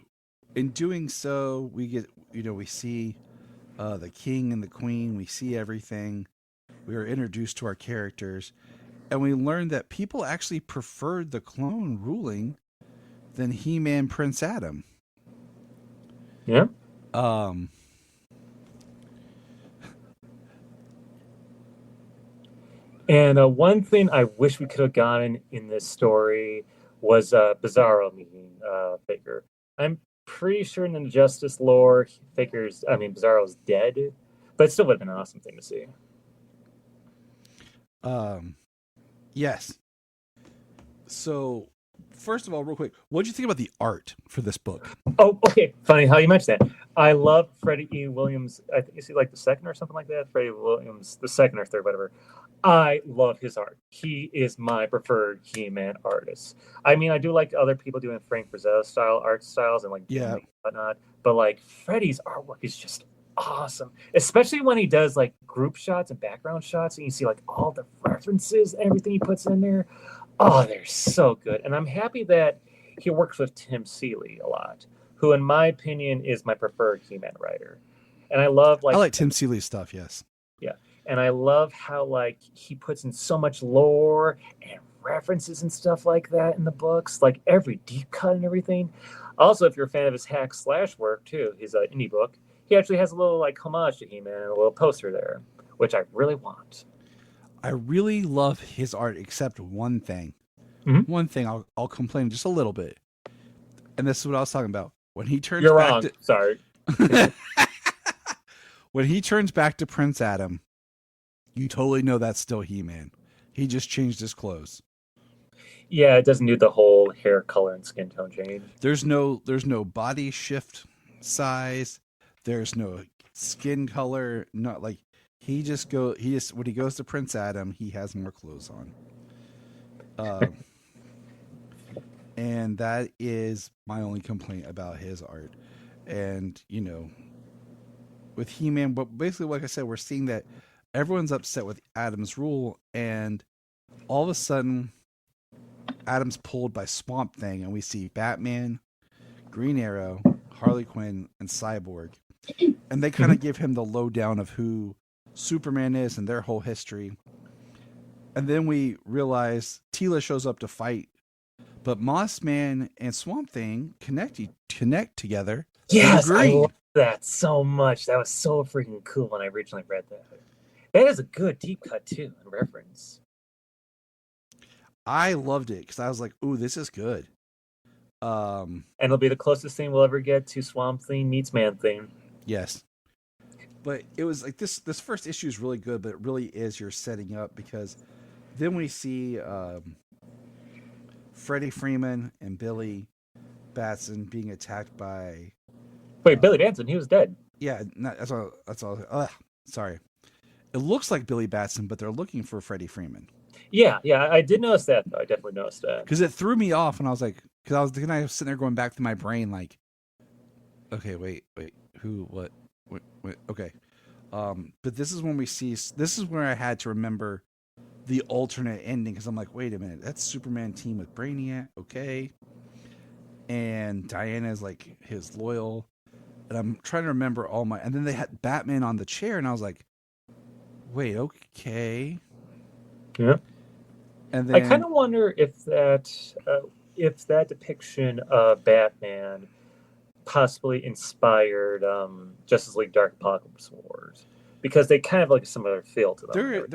S3: in doing so, we see the king and the queen. We see everything. We are introduced to our characters. And we learn that people actually preferred the clone ruling than He-Man Prince Adam.
S4: Yeah. And one thing I wish we could have gotten in this story was Bizarro meeting Faker. I'm pretty sure in the Justice lore, Bizarro's dead, but it still would have been an awesome thing to see.
S3: Yes. So, first of all, real quick, what did you think about the art for this book?
S4: Oh, okay. Funny how you mentioned that. I love Freddie E. Williams. I think is he like the second or something like that? Freddie Williams, the second or third, whatever. I love his art. He is my preferred He-Man artist. I mean, I do like other people doing Frank Frazetta style art styles and whatnot, but like Freddie's artwork is just awesome, especially when he does like group shots and background shots, and you see like all the references, everything he puts in there. Oh, they're so good, and I'm happy that he works with Tim Seeley a lot, who, in my opinion, is my preferred He-Man writer. And I like
S3: Tim Seeley's stuff. Yes.
S4: Yeah. And I love how like he puts in so much lore and references and stuff like that in the books, like every deep cut and everything. Also, if you're a fan of his hack slash work too, his indie book, he actually has a little like homage to He-Man and a little poster there, which I really want.
S3: I really love his art, except one thing.
S4: Mm-hmm.
S3: One thing I'll complain just a little bit, and this is what I was talking about. When he turns
S4: You're
S3: back
S4: wrong. Sorry.
S3: When he turns back to Prince Adam, you totally know that's still He-Man. He just changed his clothes.
S4: Yeah, it doesn't do the whole hair color and skin tone change.
S3: There's no body shift size. There's no skin color. Not like when he goes to Prince Adam, he has more clothes on. And that is my only complaint about his art. And, with He-Man, but basically, like I said, we're seeing that everyone's upset with Adam's rule, and all of a sudden, Adam's pulled by Swamp Thing, and we see Batman, Green Arrow, Harley Quinn, and Cyborg. And they kind of give him the lowdown of who Superman is and their whole history. And then we realize Tila shows up to fight, but Moss Man and Swamp Thing connect together.
S4: Yes, I love that so much. That was so freaking cool when I originally read that. That is a good deep cut too, in reference.
S3: I loved it because I was like, "Ooh, this is good."
S4: And it'll be the closest thing we'll ever get to Swamp Thing meets Man Thing.
S3: Yes. But it was like this first issue is really good, but it really is you're setting up because then we see Freddie Freeman and Billy Batson being attacked by...
S4: Wait, Billy Batson, he was dead.
S3: Yeah, that's all. Sorry. It looks like Billy Batson, but they're looking for Freddie Freeman.
S4: Yeah, I did notice that. I definitely noticed that.
S3: Because it threw me off, and I was like... Because I was sitting there going back through my brain like, okay, wait, who, what, okay. But this is when we see... This is where I had to remember the alternate ending, because I'm like, wait a minute, that's Superman team with Brainiac, okay. And Diana is like his loyal... And I'm trying to remember all my... And then they had Batman on the chair, and I was like, wait, okay.
S4: Yeah.
S3: And then...
S4: I kind of wonder if that depiction of Batman possibly inspired Justice League Dark Apocalypse Wars. Because they kind of like a similar feel to them.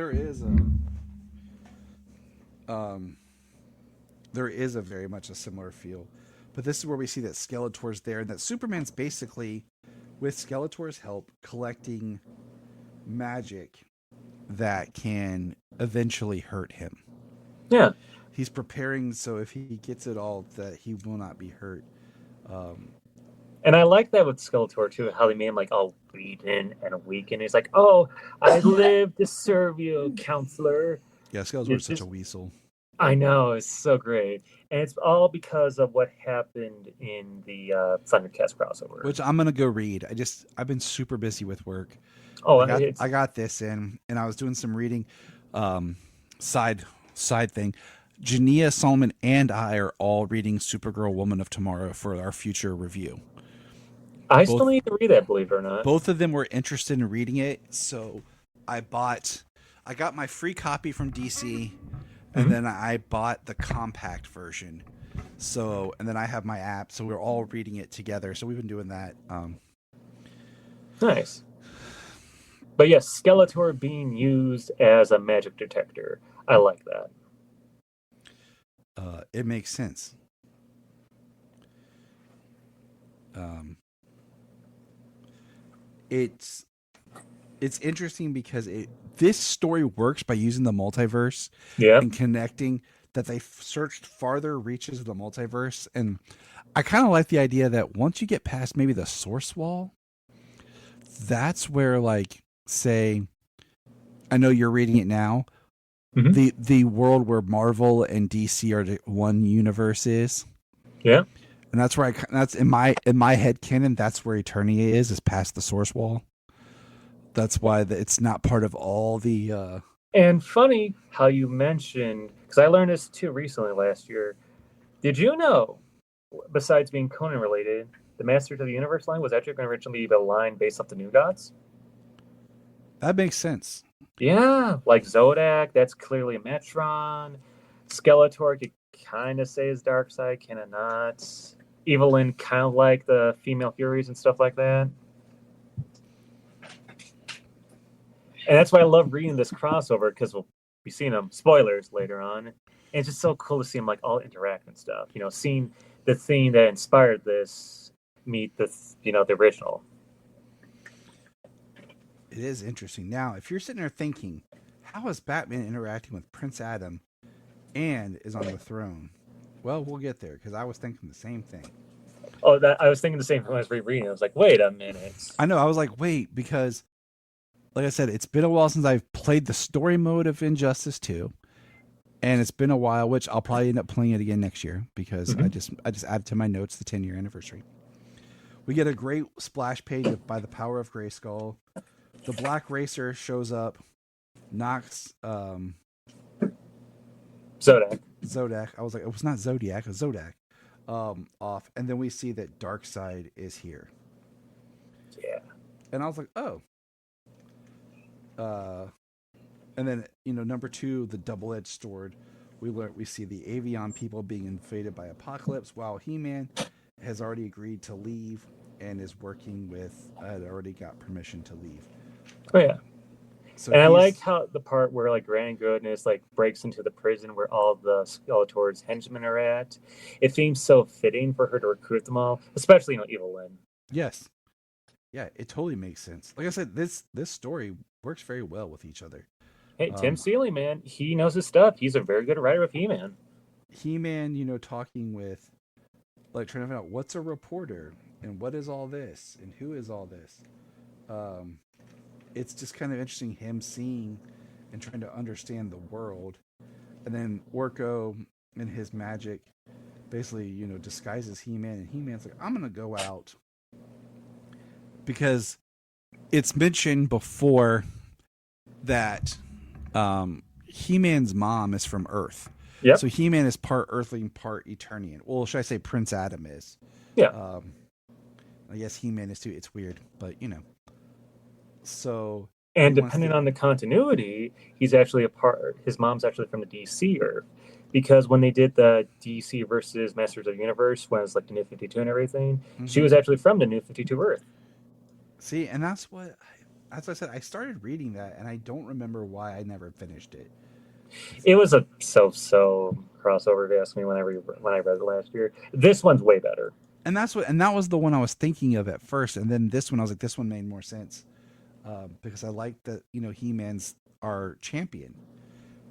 S3: There is a very much a similar feel. But this is where we see that Skeletor's there, and that Superman's basically, with Skeletor's help, collecting magic that can eventually hurt him.
S4: Yeah.
S3: He's preparing so if he gets it all, that he will not be hurt.
S4: And I like that with Skeletor, too, how they made him, like, all beaten and weakened. He's like, oh, I live to serve you, counselor.
S3: Yeah, Skeletor's such a weasel.
S4: I know, it's so great. And it's all because of what happened in the Thundercats crossover.
S3: Which I'm going to go read. I've been super busy with work.
S4: Oh,
S3: I got this in, and I was doing some reading. Side thing. Jania, Solomon, and I are all reading Supergirl Woman of Tomorrow for our future review.
S4: I still need to read that, believe it or not.
S3: Both of them were interested in reading it, so I got my free copy from DC, and then I bought the compact version. So, and then I have my app, so we're all reading it together. So we've been doing that.
S4: Nice. But yes, Skeletor being used as a magic detector. I like that.
S3: It makes sense. It's interesting because this story works by using the multiverse and connecting that they searched farther reaches of the multiverse. And I kind of like the idea that once you get past maybe the source wall, that's where, like, say, I know you're reading it now, the world where Marvel and DC are one universe is.
S4: Yeah.
S3: And that's where that's in my head canon, that's where Eternia is past the source wall. That's why it's not part of all the...
S4: And funny how you mentioned, because I learned this too recently last year. Did you know, besides being Conan related, the Masters of the Universe line was actually going to originally be a line based off the New Gods?
S3: That makes sense.
S4: Yeah, like Zodak, that's clearly a Metron. Skeletor could kind of say his dark side, kind of not. Evelyn, kind of like the female Furies and stuff like that. And that's why I love reading this crossover, because we'll be seeing them, spoilers, later on. And it's just so cool to see them like all interact and stuff. You know, seeing the thing that inspired this meet the original.
S3: It is interesting. Now, if you're sitting there thinking, how is Batman interacting with Prince Adam and is on the throne? Well, we'll get there, because I was thinking the same thing.
S4: Oh, I was thinking the same thing when I was rereading. I was like, wait a minute.
S3: I know. I was like, wait, because, like I said, it's been a while since I've played the story mode of Injustice 2. And it's been a while, which I'll probably end up playing it again next year, because I just added to my notes the 10-year anniversary. We get a great splash page by the power of Grayskull. The Black Racer shows up, knocks
S4: Zodak.
S3: I was like, it was not Zodiac, it was Zodak. off, and then we see that Darkseid is here.
S4: Yeah.
S3: And I was like, oh. And then, number 2, the double-edged sword. We see the Avion people being invaded by Apocalypse, while He-Man has already agreed to leave and is working with, had already got permission to leave.
S4: Oh yeah.
S3: So
S4: and I like how the part where like Grand Goodness like breaks into the prison where all the Skeletor's henchmen are at. It seems so fitting for her to recruit them all, especially Evil Lynn.
S3: Yes. Yeah, it totally makes sense. Like I said, this story works very well with each other.
S4: Hey, Tim Seeley, man, he knows his stuff. He's a very good writer of He-Man.
S3: He-Man, talking with, like, trying to find out what's a reporter and what is all this and who is all this. It's just kind of interesting him seeing and trying to understand the world. And then Orko and his magic basically, disguises He-Man, and He-Man's like, I'm going to go out. Because it's mentioned before that He-Man's mom is from Earth.
S4: Yep.
S3: So He-Man is part Earthling, part Eternian. Well, should I say Prince Adam is?
S4: Yeah.
S3: I guess He-Man is too. It's weird, but So.
S4: And depending on the continuity, he's actually his mom's actually from the DC Earth. Because when they did the DC versus Masters of the Universe, when it was like the New 52 and everything, she was actually from the New 52 Earth.
S3: See, and that's what, as I said, I started reading that, and I don't remember why I never finished it.
S4: It was a so-so crossover, if you ask me, when I read it last year. This one's way better.
S3: And that was the one I was thinking of at first, and then this one, I was like, this one made more sense. Because I like that, He-Man's our champion.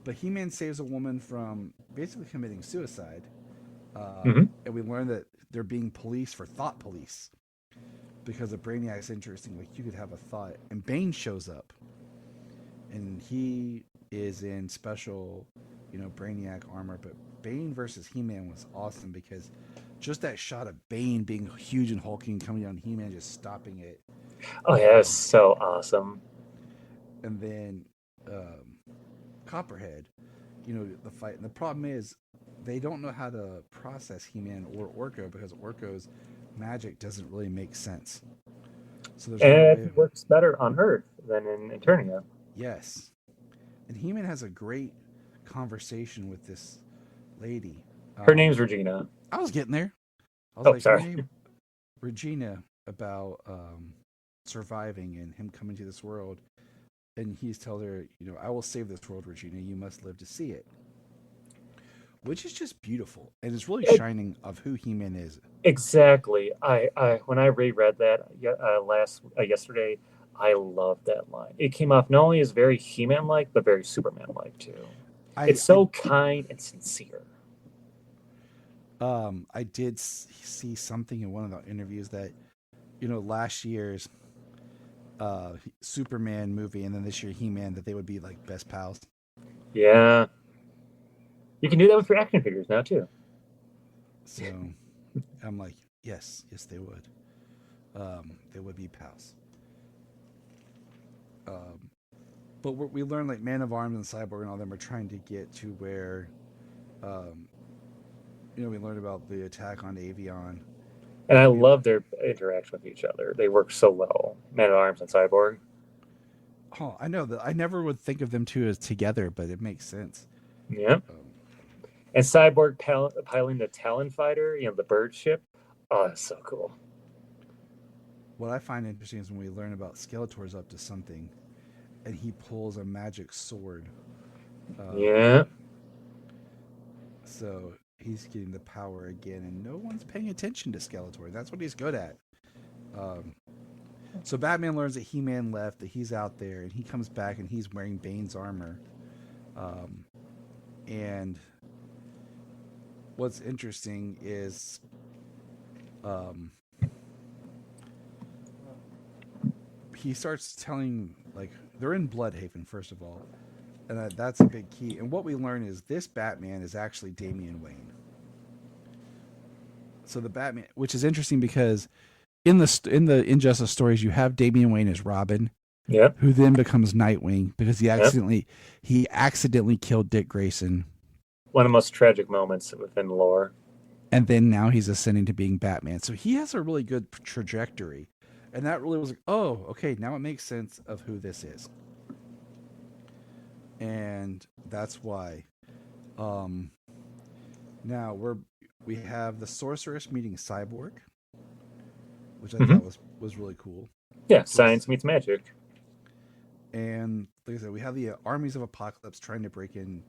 S3: But He-Man saves a woman from basically committing suicide. And we learn that they're being policed for thought police. Because of Brainiac's interesting, like you could have a thought. And Bane shows up. And he is in special, Brainiac armor. But Bane versus He-Man was awesome because just that shot of Bane being huge and hulking, coming down He-Man, just stopping it.
S4: Oh, yeah, it's so awesome.
S3: And then Copperhead, the fight. And the problem is they don't know how to process He-Man or Orko because Orko's magic doesn't really make sense. So
S4: it works better on Earth than in Eternia.
S3: Yes. And He-Man has a great conversation with this lady.
S4: Her name's Regina.
S3: I was getting there. I was
S4: sorry.
S3: Regina, about surviving and him coming to this world. And he's telling her, I will save this world, Regina. You must live to see it. Which is just beautiful. And it's really shining of who He-Man is.
S4: Exactly. I when I reread that yesterday, I loved that line. It came off not only as very He-Man-like, but very Superman-like, too. It's so kind and sincere.
S3: I did see something in one of the interviews that, last year's Superman movie and then this year He-Man, that they would be like best pals.
S4: Yeah. You can do that with your action figures now, too.
S3: So I'm like, yes, they would. They would be pals. But we learned like Man of Arms and Cyborg and all them are trying to get to where, we learned about the attack on Avion.
S4: And I love their interaction with each other. They work so well. Man of Arms and Cyborg.
S3: Oh, I know that. I never would think of them two as together, but it makes sense.
S4: Yeah. And Cyborg piloting the Talon fighter, the bird ship. Oh, that's so cool.
S3: What I find interesting is when we learn about Skeletor's up to something, and he pulls a magic sword.
S4: Yeah.
S3: So he's getting the power again, and no one's paying attention to Skeletor. That's what he's good at. So Batman learns that He-Man left, that he's out there, and he comes back, and he's wearing Bane's armor. And what's interesting is he starts telling, like, they're in Bloodhaven, first of all, and that's a big key. And what we learn is this Batman is actually Damian Wayne. So the Batman, which is interesting because in the Injustice stories, you have Damian Wayne as Robin, who then becomes Nightwing because he accidentally killed Dick Grayson.
S4: One of the most tragic moments within lore.
S3: and then now he's ascending to being Batman. So he has a really good trajectory, and that really was like, oh, okay, now it makes sense of who this is, and that's why. Now we have the Sorceress meeting Cyborg, which I thought was really cool.
S4: Yeah, science meets magic.
S3: And like I said, we have the armies of Apocalypse trying to break in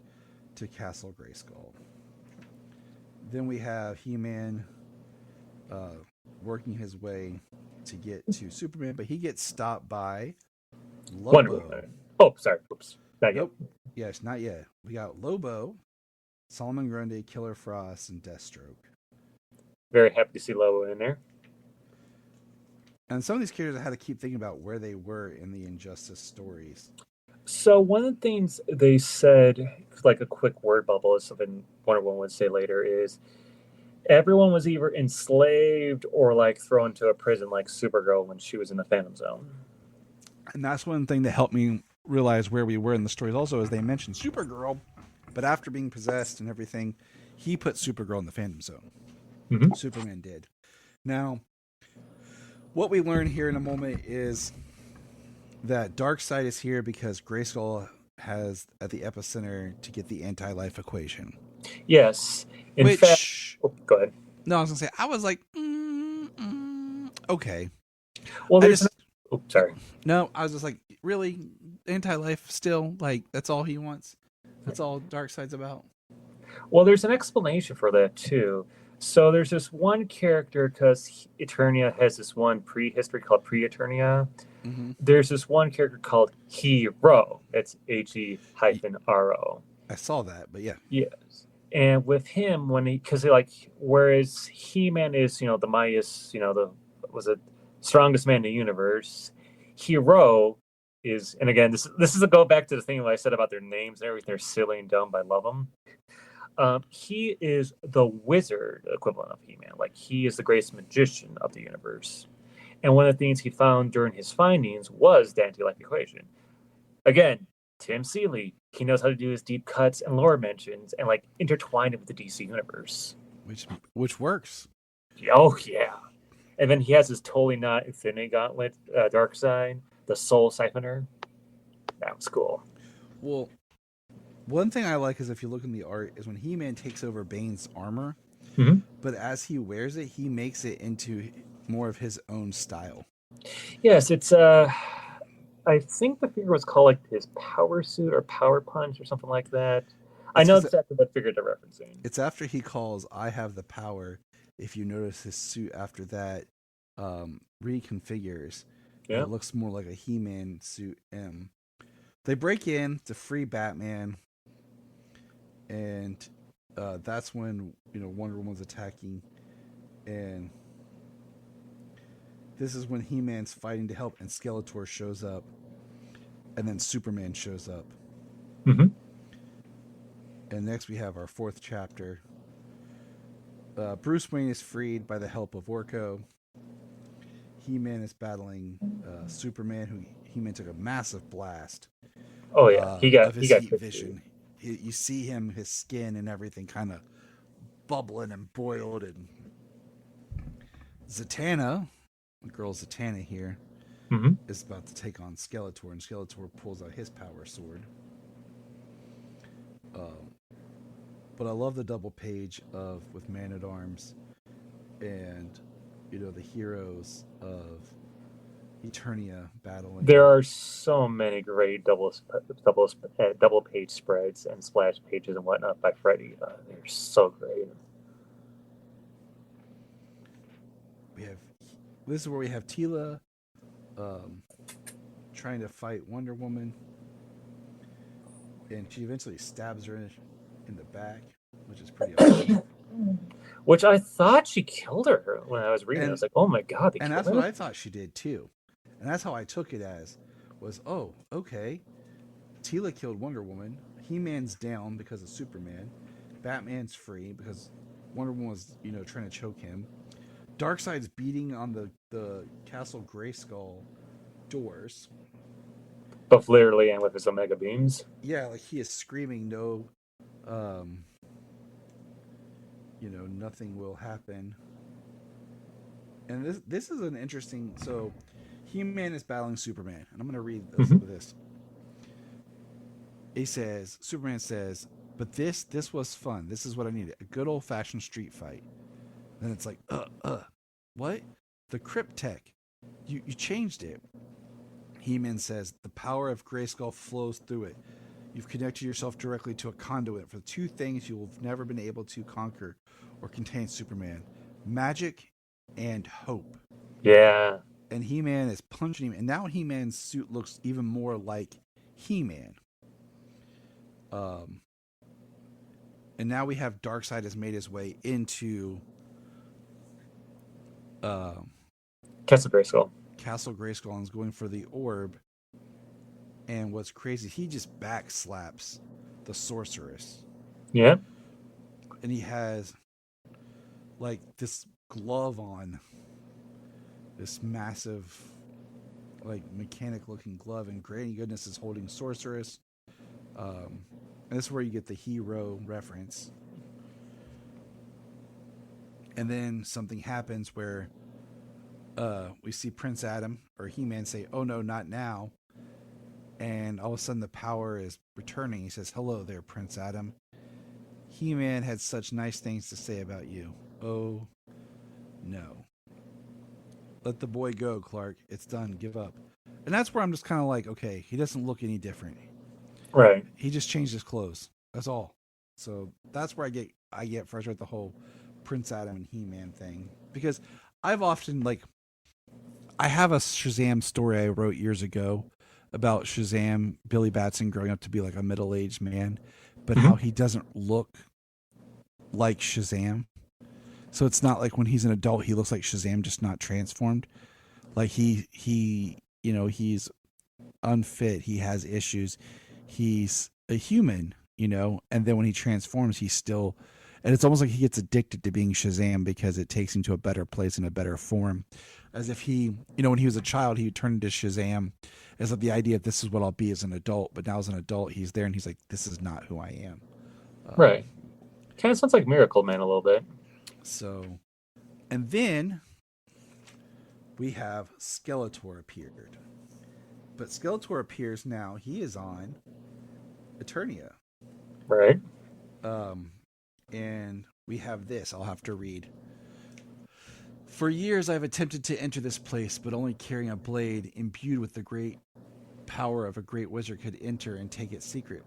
S3: to Castle Grayskull. Then we have He-Man working his way to get to Superman, but he gets stopped by Lobo.
S4: Oh, sorry. Oops. Not
S3: nope. Yet. Yes, not yet. We got Lobo, Solomon Grundy, Killer Frost, and Deathstroke.
S4: Very happy to see Lobo in there.
S3: And some of these characters I had to keep thinking about where they were in the Injustice stories.
S4: So one of the things they said, like a quick word bubble, is something Wonder Woman would say later, is everyone was either enslaved or like thrown to a prison like Supergirl when she was in the Phantom Zone.
S3: And that's one thing that helped me realize where we were in the stories also, is they mentioned Supergirl, but after being possessed and everything, he put Supergirl in the Phantom Zone. Mm-hmm. Superman did. Now, what we learn here in a moment is that Darkseid is here because Grayskull has at the epicenter to get the anti-life equation.
S4: Yes. In fact, go ahead.
S3: No, I was going to say, I was like, okay.
S4: Well, sorry.
S3: No, I was just like, really? Anti-life still? Like, that's all he wants? That's all Darkseid's about?
S4: Well, there's an explanation for that, too. So there's this one character, because Eternia has this one prehistory called Pre-Eternia. Mm-hmm. There's this one character called Hero. It's HE-RO.
S3: I saw that, but yeah.
S4: Yes. And with him, whereas He-Man is, the mightiest, was the strongest man in the universe, Hero is, and again, this is a go back to the thing that I said about their names and everything. They're silly and dumb, but I love them. He is the wizard equivalent of He-Man. Like, he is the greatest magician of the universe. And one of the things he found during his findings was the anti-life equation. Again, Tim Seeley, he knows how to do his deep cuts and lore mentions and like intertwine it with the DC universe.
S3: Which works.
S4: Oh, yeah. And then he has his totally not Infinity Gauntlet, Darkseid, the Soul Siphoner. That was cool.
S3: Well, one thing I like is if you look in the art is when He-Man takes over Bane's armor, but as he wears it, he makes it into more of his own style.
S4: Yes, it's I think the figure was called like his power suit or power punch or something like that. I know exactly what figure they're referencing.
S3: It's after he calls "I have the power." If you notice his suit after that reconfigures, it looks more like a He-Man suit M. They break in to free Batman, and that's when Wonder Woman's attacking, and this is when He-Man's fighting to help, and Skeletor shows up, and then Superman shows up.
S4: Mm-hmm.
S3: And next we have our fourth chapter. Bruce Wayne is freed by the help of Orko. He-Man is battling Superman, who He-Man took a massive blast.
S4: Oh yeah, he got
S3: heat vision. You see him, his skin and everything kind of bubbling and boiled. And Zatanna, the girl Zatanna here, is about to take on Skeletor, and Skeletor pulls out his power sword. But I love the double page with Man-at-Arms and the heroes of Eternia battling.
S4: There are so many great double page spreads and splash pages and whatnot by Freddy. They're so great.
S3: This is where we have Teela trying to fight Wonder Woman, and she eventually stabs her in the back, which is pretty awesome.
S4: Which I thought she killed her when I was reading. I was like, oh my god,
S3: and that's what I thought she did too. And that's how I took it as was, oh, okay. Teela killed Wonder Woman. He-Man's down because of Superman. Batman's free because Wonder Woman was, trying to choke him. Darkseid's beating on the Castle Grayskull doors.
S4: Both literally and with his Omega beams.
S3: Yeah, like he is screaming no nothing will happen. And this is an interesting. So, He-Man is battling Superman, and I'm going to read this. He says, Superman says, but this was fun. This is what I needed. A good old-fashioned street fight. Then it's like, what? The Cryptech. You changed it. He-Man says, the power of Grayskull flows through it. You've connected yourself directly to a conduit for the two things you have never been able to conquer or contain Superman. Magic and hope.
S4: Yeah.
S3: And He-Man is punching him. And now He-Man's suit looks even more like He-Man. And now we have Darkseid has made his way into
S4: Castle Grayskull.
S3: Castle Grayskull and is going for the orb. And what's crazy, he just backslaps the sorceress.
S4: Yeah.
S3: And he has like this glove on, this massive, like mechanic looking glove, and Granny Goodness is holding sorceress. And this is where you get the hero reference. And then something happens where we see Prince Adam or He-Man say, "Oh no, not now." And all of a sudden the power is returning. He says, "Hello there, Prince Adam. He-Man had such nice things to say about you." Oh, no. Let the boy go, Clark. It's done. Give up. And that's where I'm just kind of like, okay, he doesn't look any different.
S4: Right.
S3: He just changed his clothes. That's all. So that's where I get frustrated with the whole Prince Adam and He-Man thing. Because I've often, I have a Shazam story I wrote years ago about Shazam, Billy Batson growing up to be like a middle-aged man, but how he doesn't look like Shazam. So it's not like when he's an adult, he looks like Shazam, just not transformed. Like he's unfit. He has issues. He's a human, and then when he transforms, he's still, and it's almost like he gets addicted to being Shazam because it takes him to a better place in a better form. As if he, when he was a child, he would turn into Shazam as like the idea of this is what I'll be as an adult. But now as an adult, he's there and he's like, this is not who I am.
S4: Right. Kind of sounds like Miracle Man a little bit.
S3: So, and then we have Skeletor appeared. But Skeletor appears now. He is on Eternia.
S4: Right.
S3: And we have this. I'll have to read. For years, I've attempted to enter this place, but only carrying a blade imbued with the great power of a great wizard could enter and take its secret.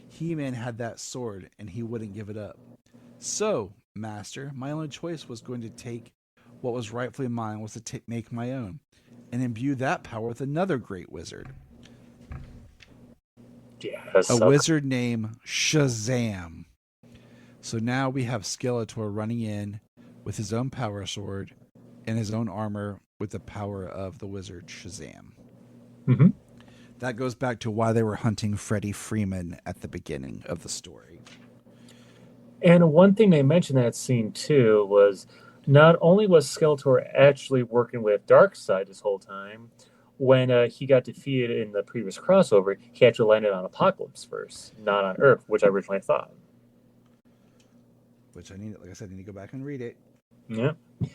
S3: He-Man had that sword, and he wouldn't give it up. So, Master, my only choice was going to take what was rightfully mine, was to make my own, and imbue that power with another great wizard.
S4: Yes.
S3: A wizard named Shazam. So now we have Skeletor running in with his own power sword and his own armor with the power of the wizard Shazam.
S4: Mm-hmm.
S3: That goes back to why they were hunting Freddie Freeman at the beginning of the story.
S4: And one thing they mentioned in that scene too was not only was Skeletor actually working with Darkseid this whole time, when he got defeated in the previous crossover, he actually landed on Apocalypse first, not on Earth, which I originally thought.
S3: Which I need to go back and read it.
S4: Yeah.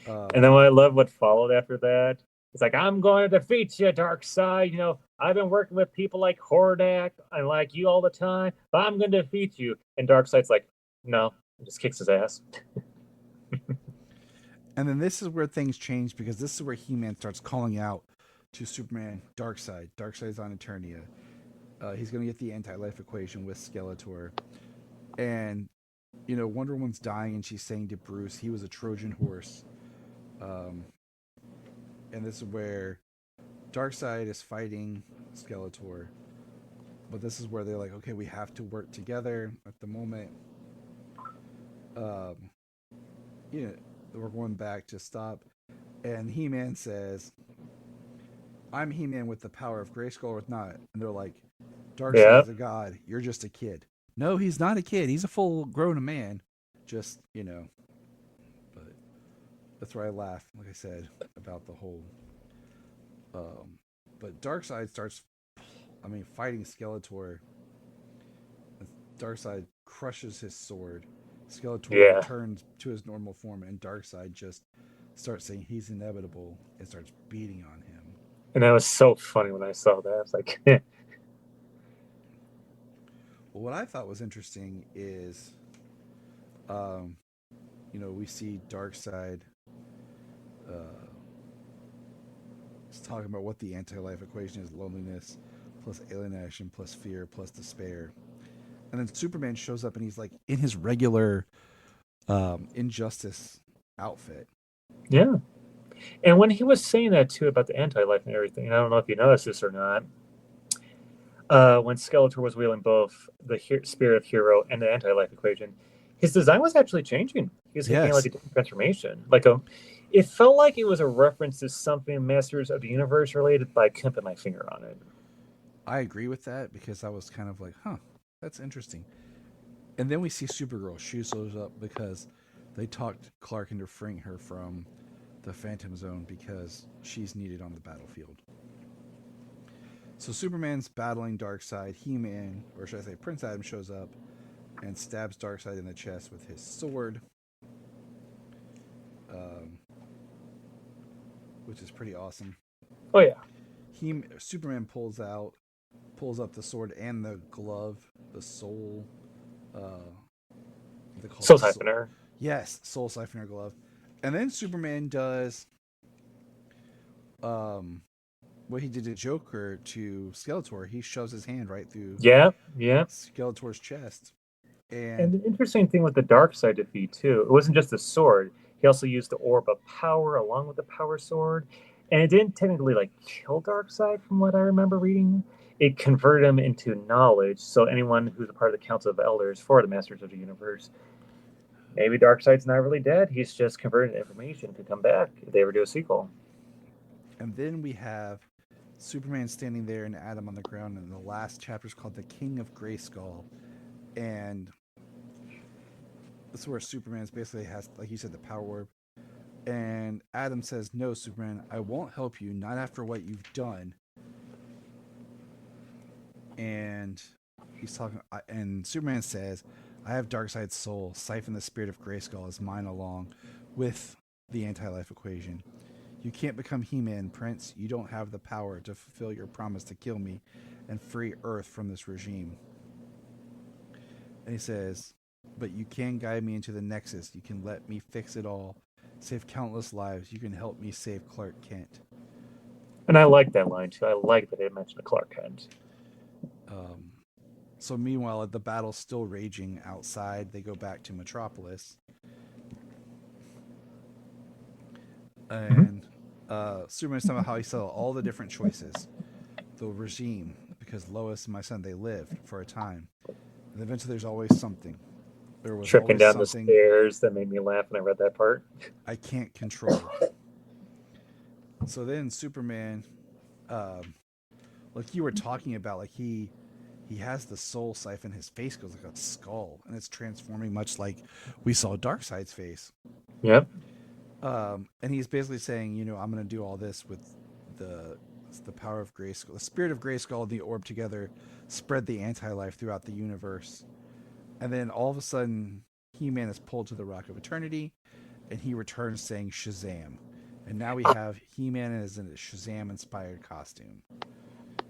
S4: And then I love what followed after that. It's like, I'm going to defeat you, Darkseid. I've been working with people like Hordak and like you all the time, but I'm going to defeat you. And Darkseid's like, no, just kicks his ass.
S3: And then this is where things change, because this is where He-Man starts calling out to Superman, Darkseid. Darkseid's on Eternia. He's going to get the anti-life equation with Skeletor. And, Wonder Woman's dying, and she's saying to Bruce, he was a Trojan horse. And this is where Darkseid is fighting Skeletor. But this is where they're like, okay, we have to work together at the moment. We're going back to stop. And He-Man says, I'm He-Man with the power of Grayskull or not. And they're like, Darkseid's a god. You're just a kid. No, he's not a kid. He's a full-grown man. Just, But that's where I laugh, like I said, about the whole... But Darkseid starts, fighting Skeletor. Darkseid crushes his sword. Skeletor returns to his normal form, and Darkseid just starts saying he's inevitable and starts beating on him.
S4: And that was so funny when I saw that. I was like,
S3: well, what I thought was interesting is, we see Darkseid talking about what the anti-life equation is: loneliness plus alienation plus fear plus despair. And then Superman shows up and he's like in his regular Injustice outfit.
S4: Yeah. And when he was saying that too about the anti-life and everything, and I don't know if you noticed this or not, when Skeletor was wielding both the spirit of hero and the anti-life equation, his design was actually changing. He was getting like a different transformation. It felt like it was a reference to something Masters of the Universe related, but I couldn't put my finger on it.
S3: I agree with that because I was kind of like, that's interesting. And then we see Supergirl. She shows up because they talked Clark into freeing her from the Phantom Zone because she's needed on the battlefield. So Superman's battling Darkseid. He-Man, or should I say Prince Adam, shows up and stabs Darkseid in the chest with his sword, which is pretty awesome.
S4: Oh yeah.
S3: Superman pulls up the sword and the glove, the soul.
S4: Soul Siphoner.
S3: Yes, Soul Siphoner glove. And then Superman does what he did to Joker to Skeletor. He shoves his hand right through Skeletor's chest.
S4: And the interesting thing with the Darkseid defeat too, it wasn't just the sword. He also used the Orb of Power along with the Power Sword. And it didn't technically kill Darkseid from what I remember reading. It converted him into knowledge. So anyone who's a part of the Council of Elders for the Masters of the Universe, maybe Darkseid's not really dead. He's just converted information to come back if they ever do a sequel.
S3: And then we have Superman standing there and Adam on the ground, and the last chapter is called The King of Grayskull. And this is where Superman's basically has, like you said, the power orb. And Adam says, "No, Superman, I won't help you, not after what you've done." And he's talking, and Superman says, "I have Darkseid's soul. Siphon the spirit of Grayskull as mine along with the anti-life equation. You can't become He-Man, Prince. You don't have the power to fulfill your promise to kill me and free Earth from this regime." And he says, "But you can guide me into the Nexus. You can let me fix it all. Save countless lives. You can help me save Clark Kent."
S4: And I like that line too. I like that they mentioned the Clark Kent.
S3: So meanwhile, the battle's still raging outside. They go back to Metropolis. And Superman's talking about how he saw all the different choices. The regime, because Lois and my son, they lived for a time. And eventually there's always something. There was
S4: tripping down the
S3: something
S4: stairs that made me laugh when I read that part.
S3: I can't control. So then Superman, like you were talking about, like he has the soul siphon. His face goes like a skull, and it's transforming much like we saw Darkseid's face.
S4: Yep.
S3: And he's basically saying, I'm going to do all this with the power of Grayskull, the spirit of Grayskull, and the orb together, spread the anti-life throughout the universe. And then all of a sudden, He-Man is pulled to the Rock of Eternity, and he returns saying Shazam. And now we have He-Man in a Shazam-inspired costume.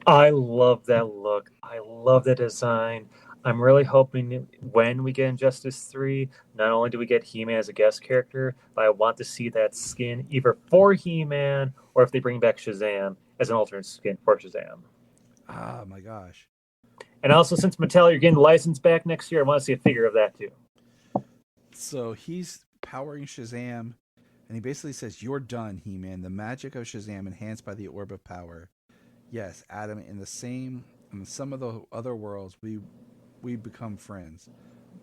S4: I love that look. I love the design. I'm really hoping when we get Injustice 3, not only do we get He-Man as a guest character, but I want to see that skin either for He-Man or if they bring back Shazam as an alternate skin for Shazam.
S3: Ah, my gosh.
S4: And also, since Mattel, you're getting the license back next year, I want to see a figure of that too.
S3: So he's powering Shazam, and he basically says, "You're done, He-Man. The magic of Shazam enhanced by the Orb of Power. Yes, Adam, in some of the other worlds, we become friends.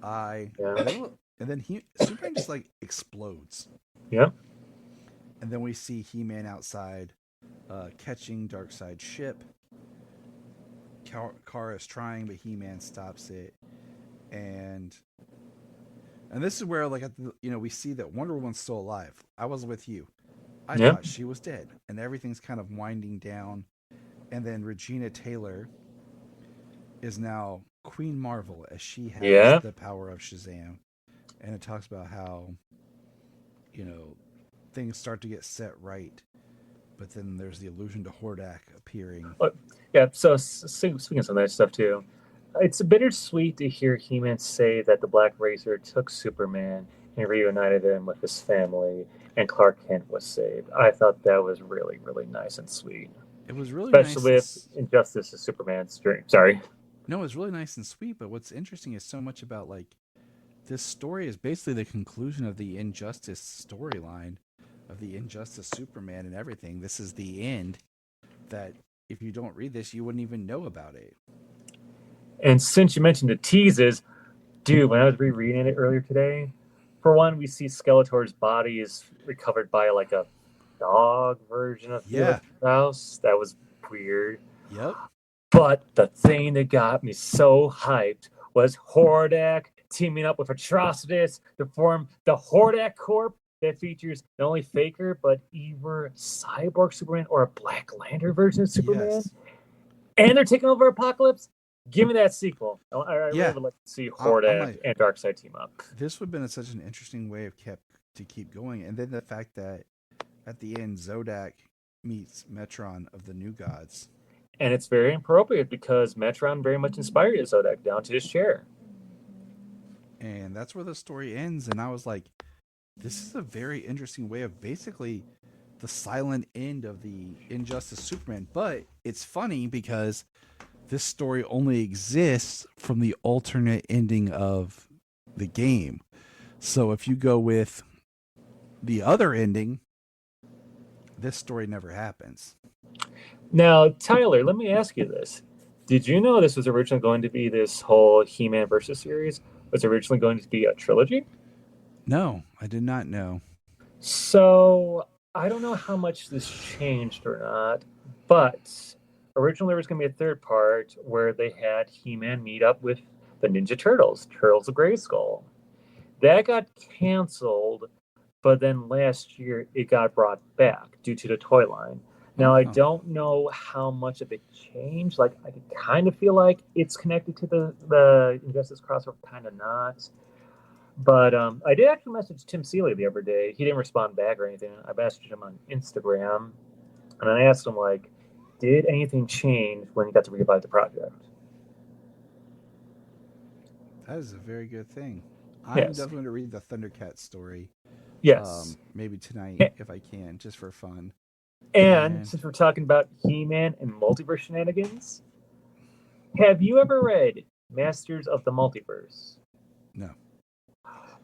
S3: And then Superman just explodes.
S4: Yeah.
S3: And then we see He-Man outside, catching Darkseid's ship. Kara is trying, but He-Man stops it. And this is where, we see that Wonder Woman's still alive. I was with you. I thought she was dead, and everything's kind of winding down. And then Regina Taylor is now Queen Marvel, as she has the power of Shazam. and it talks about how, you know, things start to get set right, but then there's the allusion to Hordak appearing.
S4: Yeah, so speaking of some of that stuff too, it's bittersweet to hear He-Man say that the Black Racer took Superman and reunited him with his family, and Clark Kent was saved. I thought that was really, really nice and sweet.
S3: It was really
S4: Especially
S3: nice.
S4: with Injustice is Superman's dream. Sorry.
S3: No, it was really nice and sweet, but what's interesting is so much about, like, this story is basically the conclusion of the Injustice storyline, of the Injustice Superman and everything. This is the end that if you don't read this, you wouldn't even know about it.
S4: And since you mentioned the teases, dude, when I was rereading it earlier today, for one, we see Skeletor's body is recovered by like a dog version of Felix Faust. That was weird.
S3: Yep.
S4: But the thing that got me so hyped was Hordak teaming up with Atrocitus to form the Hordak Corp that features not only Faker, but either Cyborg Superman or a Black Lantern version of Superman.
S3: Yes.
S4: And they're taking over Apocalypse. Give me that sequel. I really would like to see Hordak and Darkseid team up.
S3: This would have been such an interesting way of keep going. And then the fact that at the end, Zodak meets Metron of the New Gods.
S4: And it's very appropriate because Metron very much inspired Zodak down to his chair.
S3: And that's where the story ends. And I was like, this is a very interesting way of basically the silent end of the Injustice Superman. But it's funny because this story only exists from the alternate ending of the game. So if you go with the other ending, this story never happens.
S4: Now, Tyler, let me ask you this. Did you know this was originally going to be this whole He-Man versus series? Was originally going to be a trilogy?
S3: No, I did not know.
S4: So I don't know how much this changed or not, but originally there was going to be a third part where they had He-Man meet up with the Ninja Turtles, Turtles of Grayskull. That got canceled, but then last year it got brought back due to the toy line. Now, I don't know how much of it changed. Like, I kind of feel like it's connected to the Injustice crossover, kind of not. But I did actually message Tim Seeley the other day. He didn't respond back or anything. I messaged him on Instagram, and I asked him, like, did anything change when you got to revive the project?
S3: That is a very good thing. I'm definitely going to read the Thundercat story.
S4: Yes.
S3: Maybe tonight, if I can, just for fun.
S4: And since we're talking about He-Man and multiverse shenanigans, have you ever read Masters of the Multiverse?
S3: No.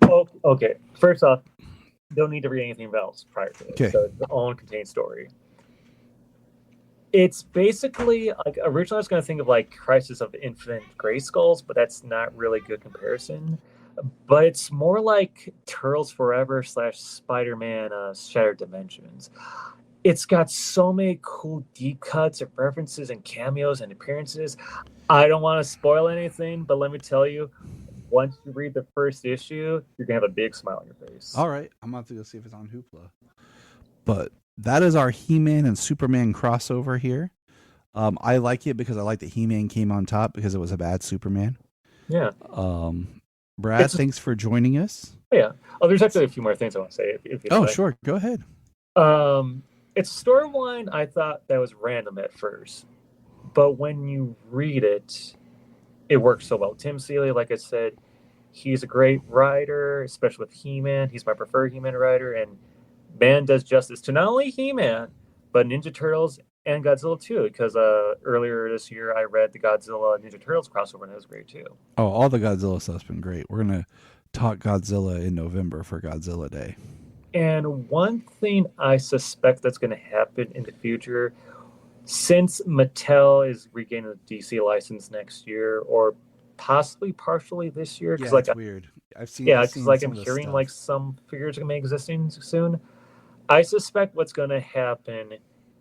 S4: Oh, okay. First off, don't need to read anything else prior to it.
S3: Okay.
S4: So it's the own contained story. It's basically like originally I was going to think of like Crisis of Infinite Grayskulls, but that's not really a good comparison. But it's more like Turtles Forever / Spider-Man Shattered Dimensions. It's got so many cool deep cuts of references and cameos and appearances. I don't want to spoil anything, but let me tell you, once you read the first issue, you're going to have a big smile on your face.
S3: All right. I'm about to go see if it's on Hoopla. But that is our He-Man and Superman crossover here. I like it because I like that He-Man came on top because it was a bad Superman.
S4: Yeah.
S3: Brad, thanks for joining us.
S4: Yeah. Oh, there's actually a few more things I want to say. If you like.
S3: Sure. Go ahead.
S4: It's a storyline I thought that was random at first. But when you read it, it works so well. Tim Seeley, like I said, he's a great writer, especially with He-Man. He's my preferred He-Man writer, and man does justice to not only He-Man, but Ninja Turtles and Godzilla too, because earlier this year I read the Godzilla Ninja Turtles crossover, and it was great too.
S3: Oh, all the Godzilla stuff's been great. We're going to talk Godzilla in November for Godzilla Day.
S4: And one thing I suspect that's going to happen in the future, since Mattel is regaining the DC license next year, or possibly partially this year, because
S3: it's weird. I've seen
S4: like I'm hearing like some figures are going to be existing soon. I suspect what's going to happen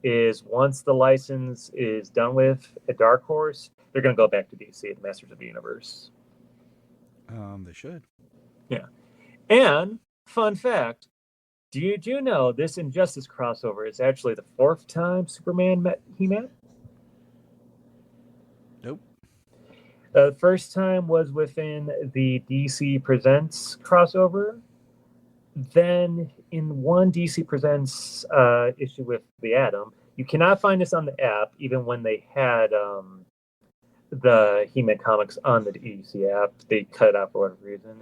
S4: is once the license is done with at Dark Horse, they're going to go back to DC, the Masters of the Universe.
S3: They should.
S4: Yeah. And fun fact. Did you know this Injustice crossover is actually the 4th time Superman met He-Man?
S3: Nope.
S4: The first time was within the DC Presents crossover. Then in one DC Presents issue with the Atom, you cannot find this on the app, even when they had the He-Man comics on the DC app. They cut it out for whatever reason.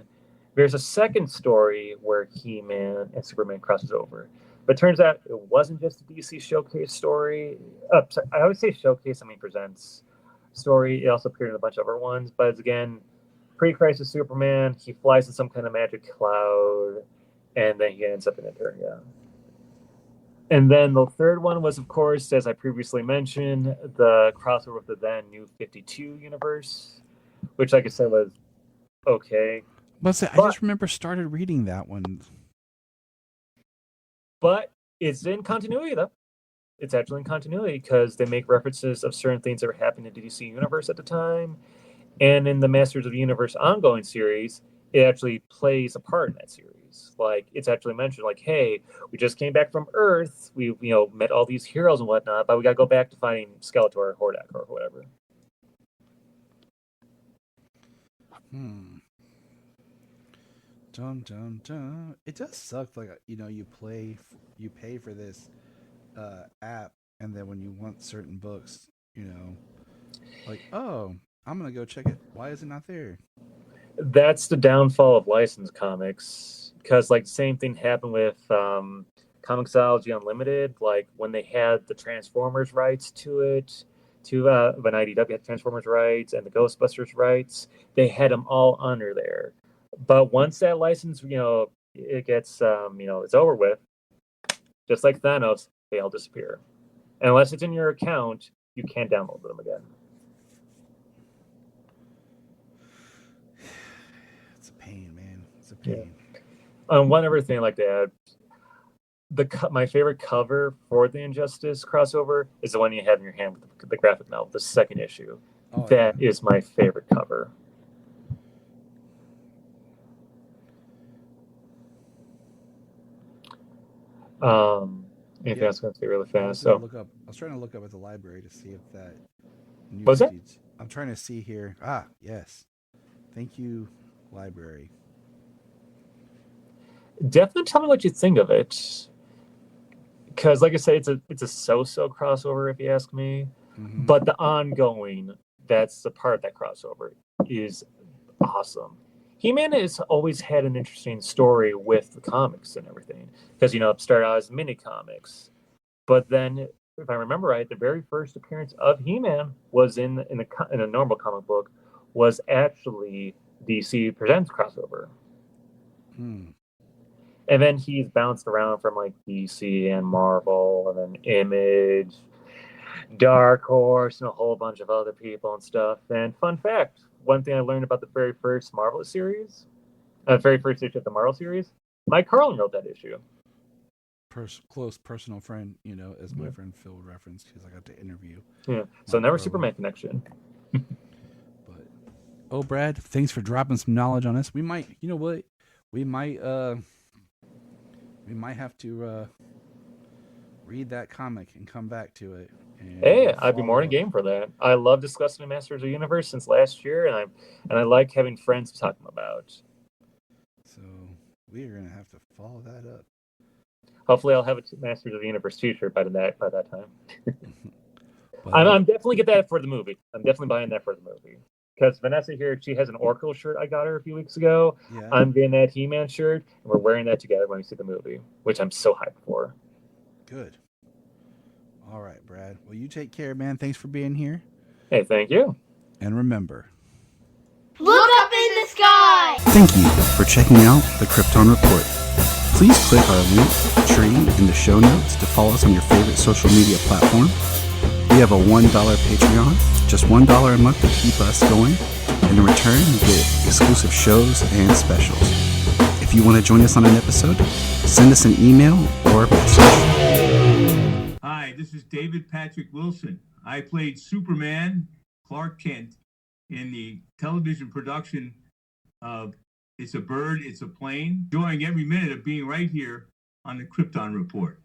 S4: There's a second story where He-Man and Superman crosses over. But it turns out it wasn't just a DC Showcase story. Sorry, I always say Showcase, I mean Presents story. It also appeared in a bunch of other ones. But it's, again, pre-Crisis Superman. He flies in some kind of magic cloud, and then he ends up in Eternia. And then the third one was, of course, as I previously mentioned, the crossover with the then New 52 universe, which, like I said, was okay.
S3: I just remember started reading that one.
S4: But it's in continuity, though. It's actually in continuity because they make references of certain things that were happening in the DC universe at the time. And in the Masters of the Universe ongoing series, it actually plays a part in that series. Like, it's actually mentioned, like, hey, we just came back from Earth. We, met all these heroes and whatnot, but we got to go back to fighting Skeletor or Hordak or whatever.
S3: Dun, dun, dun. It does suck. Like, you pay for this app, and then when you want certain books, like, oh, I'm gonna go check it. Why is it not there?
S4: That's the downfall of licensed comics, because like the same thing happened with Comixology Unlimited. Like when they had the Transformers rights to it, when IDW had Transformers rights and the Ghostbusters rights, they had them all under there. But once that license, it gets, it's over with, just like Thanos, they all disappear. And unless it's in your account, you can't download them again.
S3: It's a pain, man. It's a pain.
S4: Yeah. One other thing I'd like to add, my favorite cover for the Injustice crossover is the one you have in your hand with the graphic novel, the second issue. Oh, that is my favorite cover. Anything else going to say really fast?
S3: I was trying to look up at the library to see if that
S4: was that?
S3: I'm trying to see here. Yes. Thank you, library.
S4: Definitely tell me what you think of it. Because, like I say, it's a so-so crossover, if you ask me. Mm-hmm. But the ongoing, that's the part of that crossover, is awesome. He-Man has always had an interesting story with the comics and everything. Because, it started out as mini comics. But then, if I remember right, the very first appearance of He-Man was in a normal comic book, was actually DC Presents crossover. And then he's bounced around from like DC and Marvel and then Image, Dark Horse, and a whole bunch of other people and stuff. And fun fact, one thing I learned about the very first Marvel series, very first issue of the Marvel series, Mike Carlin wrote that issue.
S3: Close personal friend, as my friend Phil would reference, because I got to interview.
S4: Yeah, so never Superman connection.
S3: But Brad, thanks for dropping some knowledge on us. We might, we might have to read that comic and come back to it.
S4: Hey, I'd be more than game for that. I love discussing the Masters of the Universe since last year, and I like having friends to talk about. So
S3: we are gonna have to follow that up.
S4: Hopefully, I'll have a Masters of the Universe T-shirt by that time. I'm definitely get that for the movie. I'm definitely buying that for the movie. Because Vanessa here, she has an Oracle shirt I got her a few weeks ago. Yeah. I'm getting that He-Man shirt, and we're wearing that together when we see the movie, which I'm so hyped for.
S3: Good. All right, Brad. Well, you take care, man. Thanks for being here.
S4: Hey, thank you.
S3: And remember,
S7: look up in the sky!
S3: Thank you for checking out the Krypton Report. Please click our link tree in the show notes to follow us on your favorite social media platform. We have a $1 Patreon, just $1 a month to keep us going. And in return, you get exclusive shows and specials. If you want to join us on an episode, send us an email or a message.
S8: Hi, this is David Patrick Wilson. I played Superman, Clark Kent, in the television production of It's a Bird, It's a Plane. Enjoying every minute of being right here on the Krypton Report.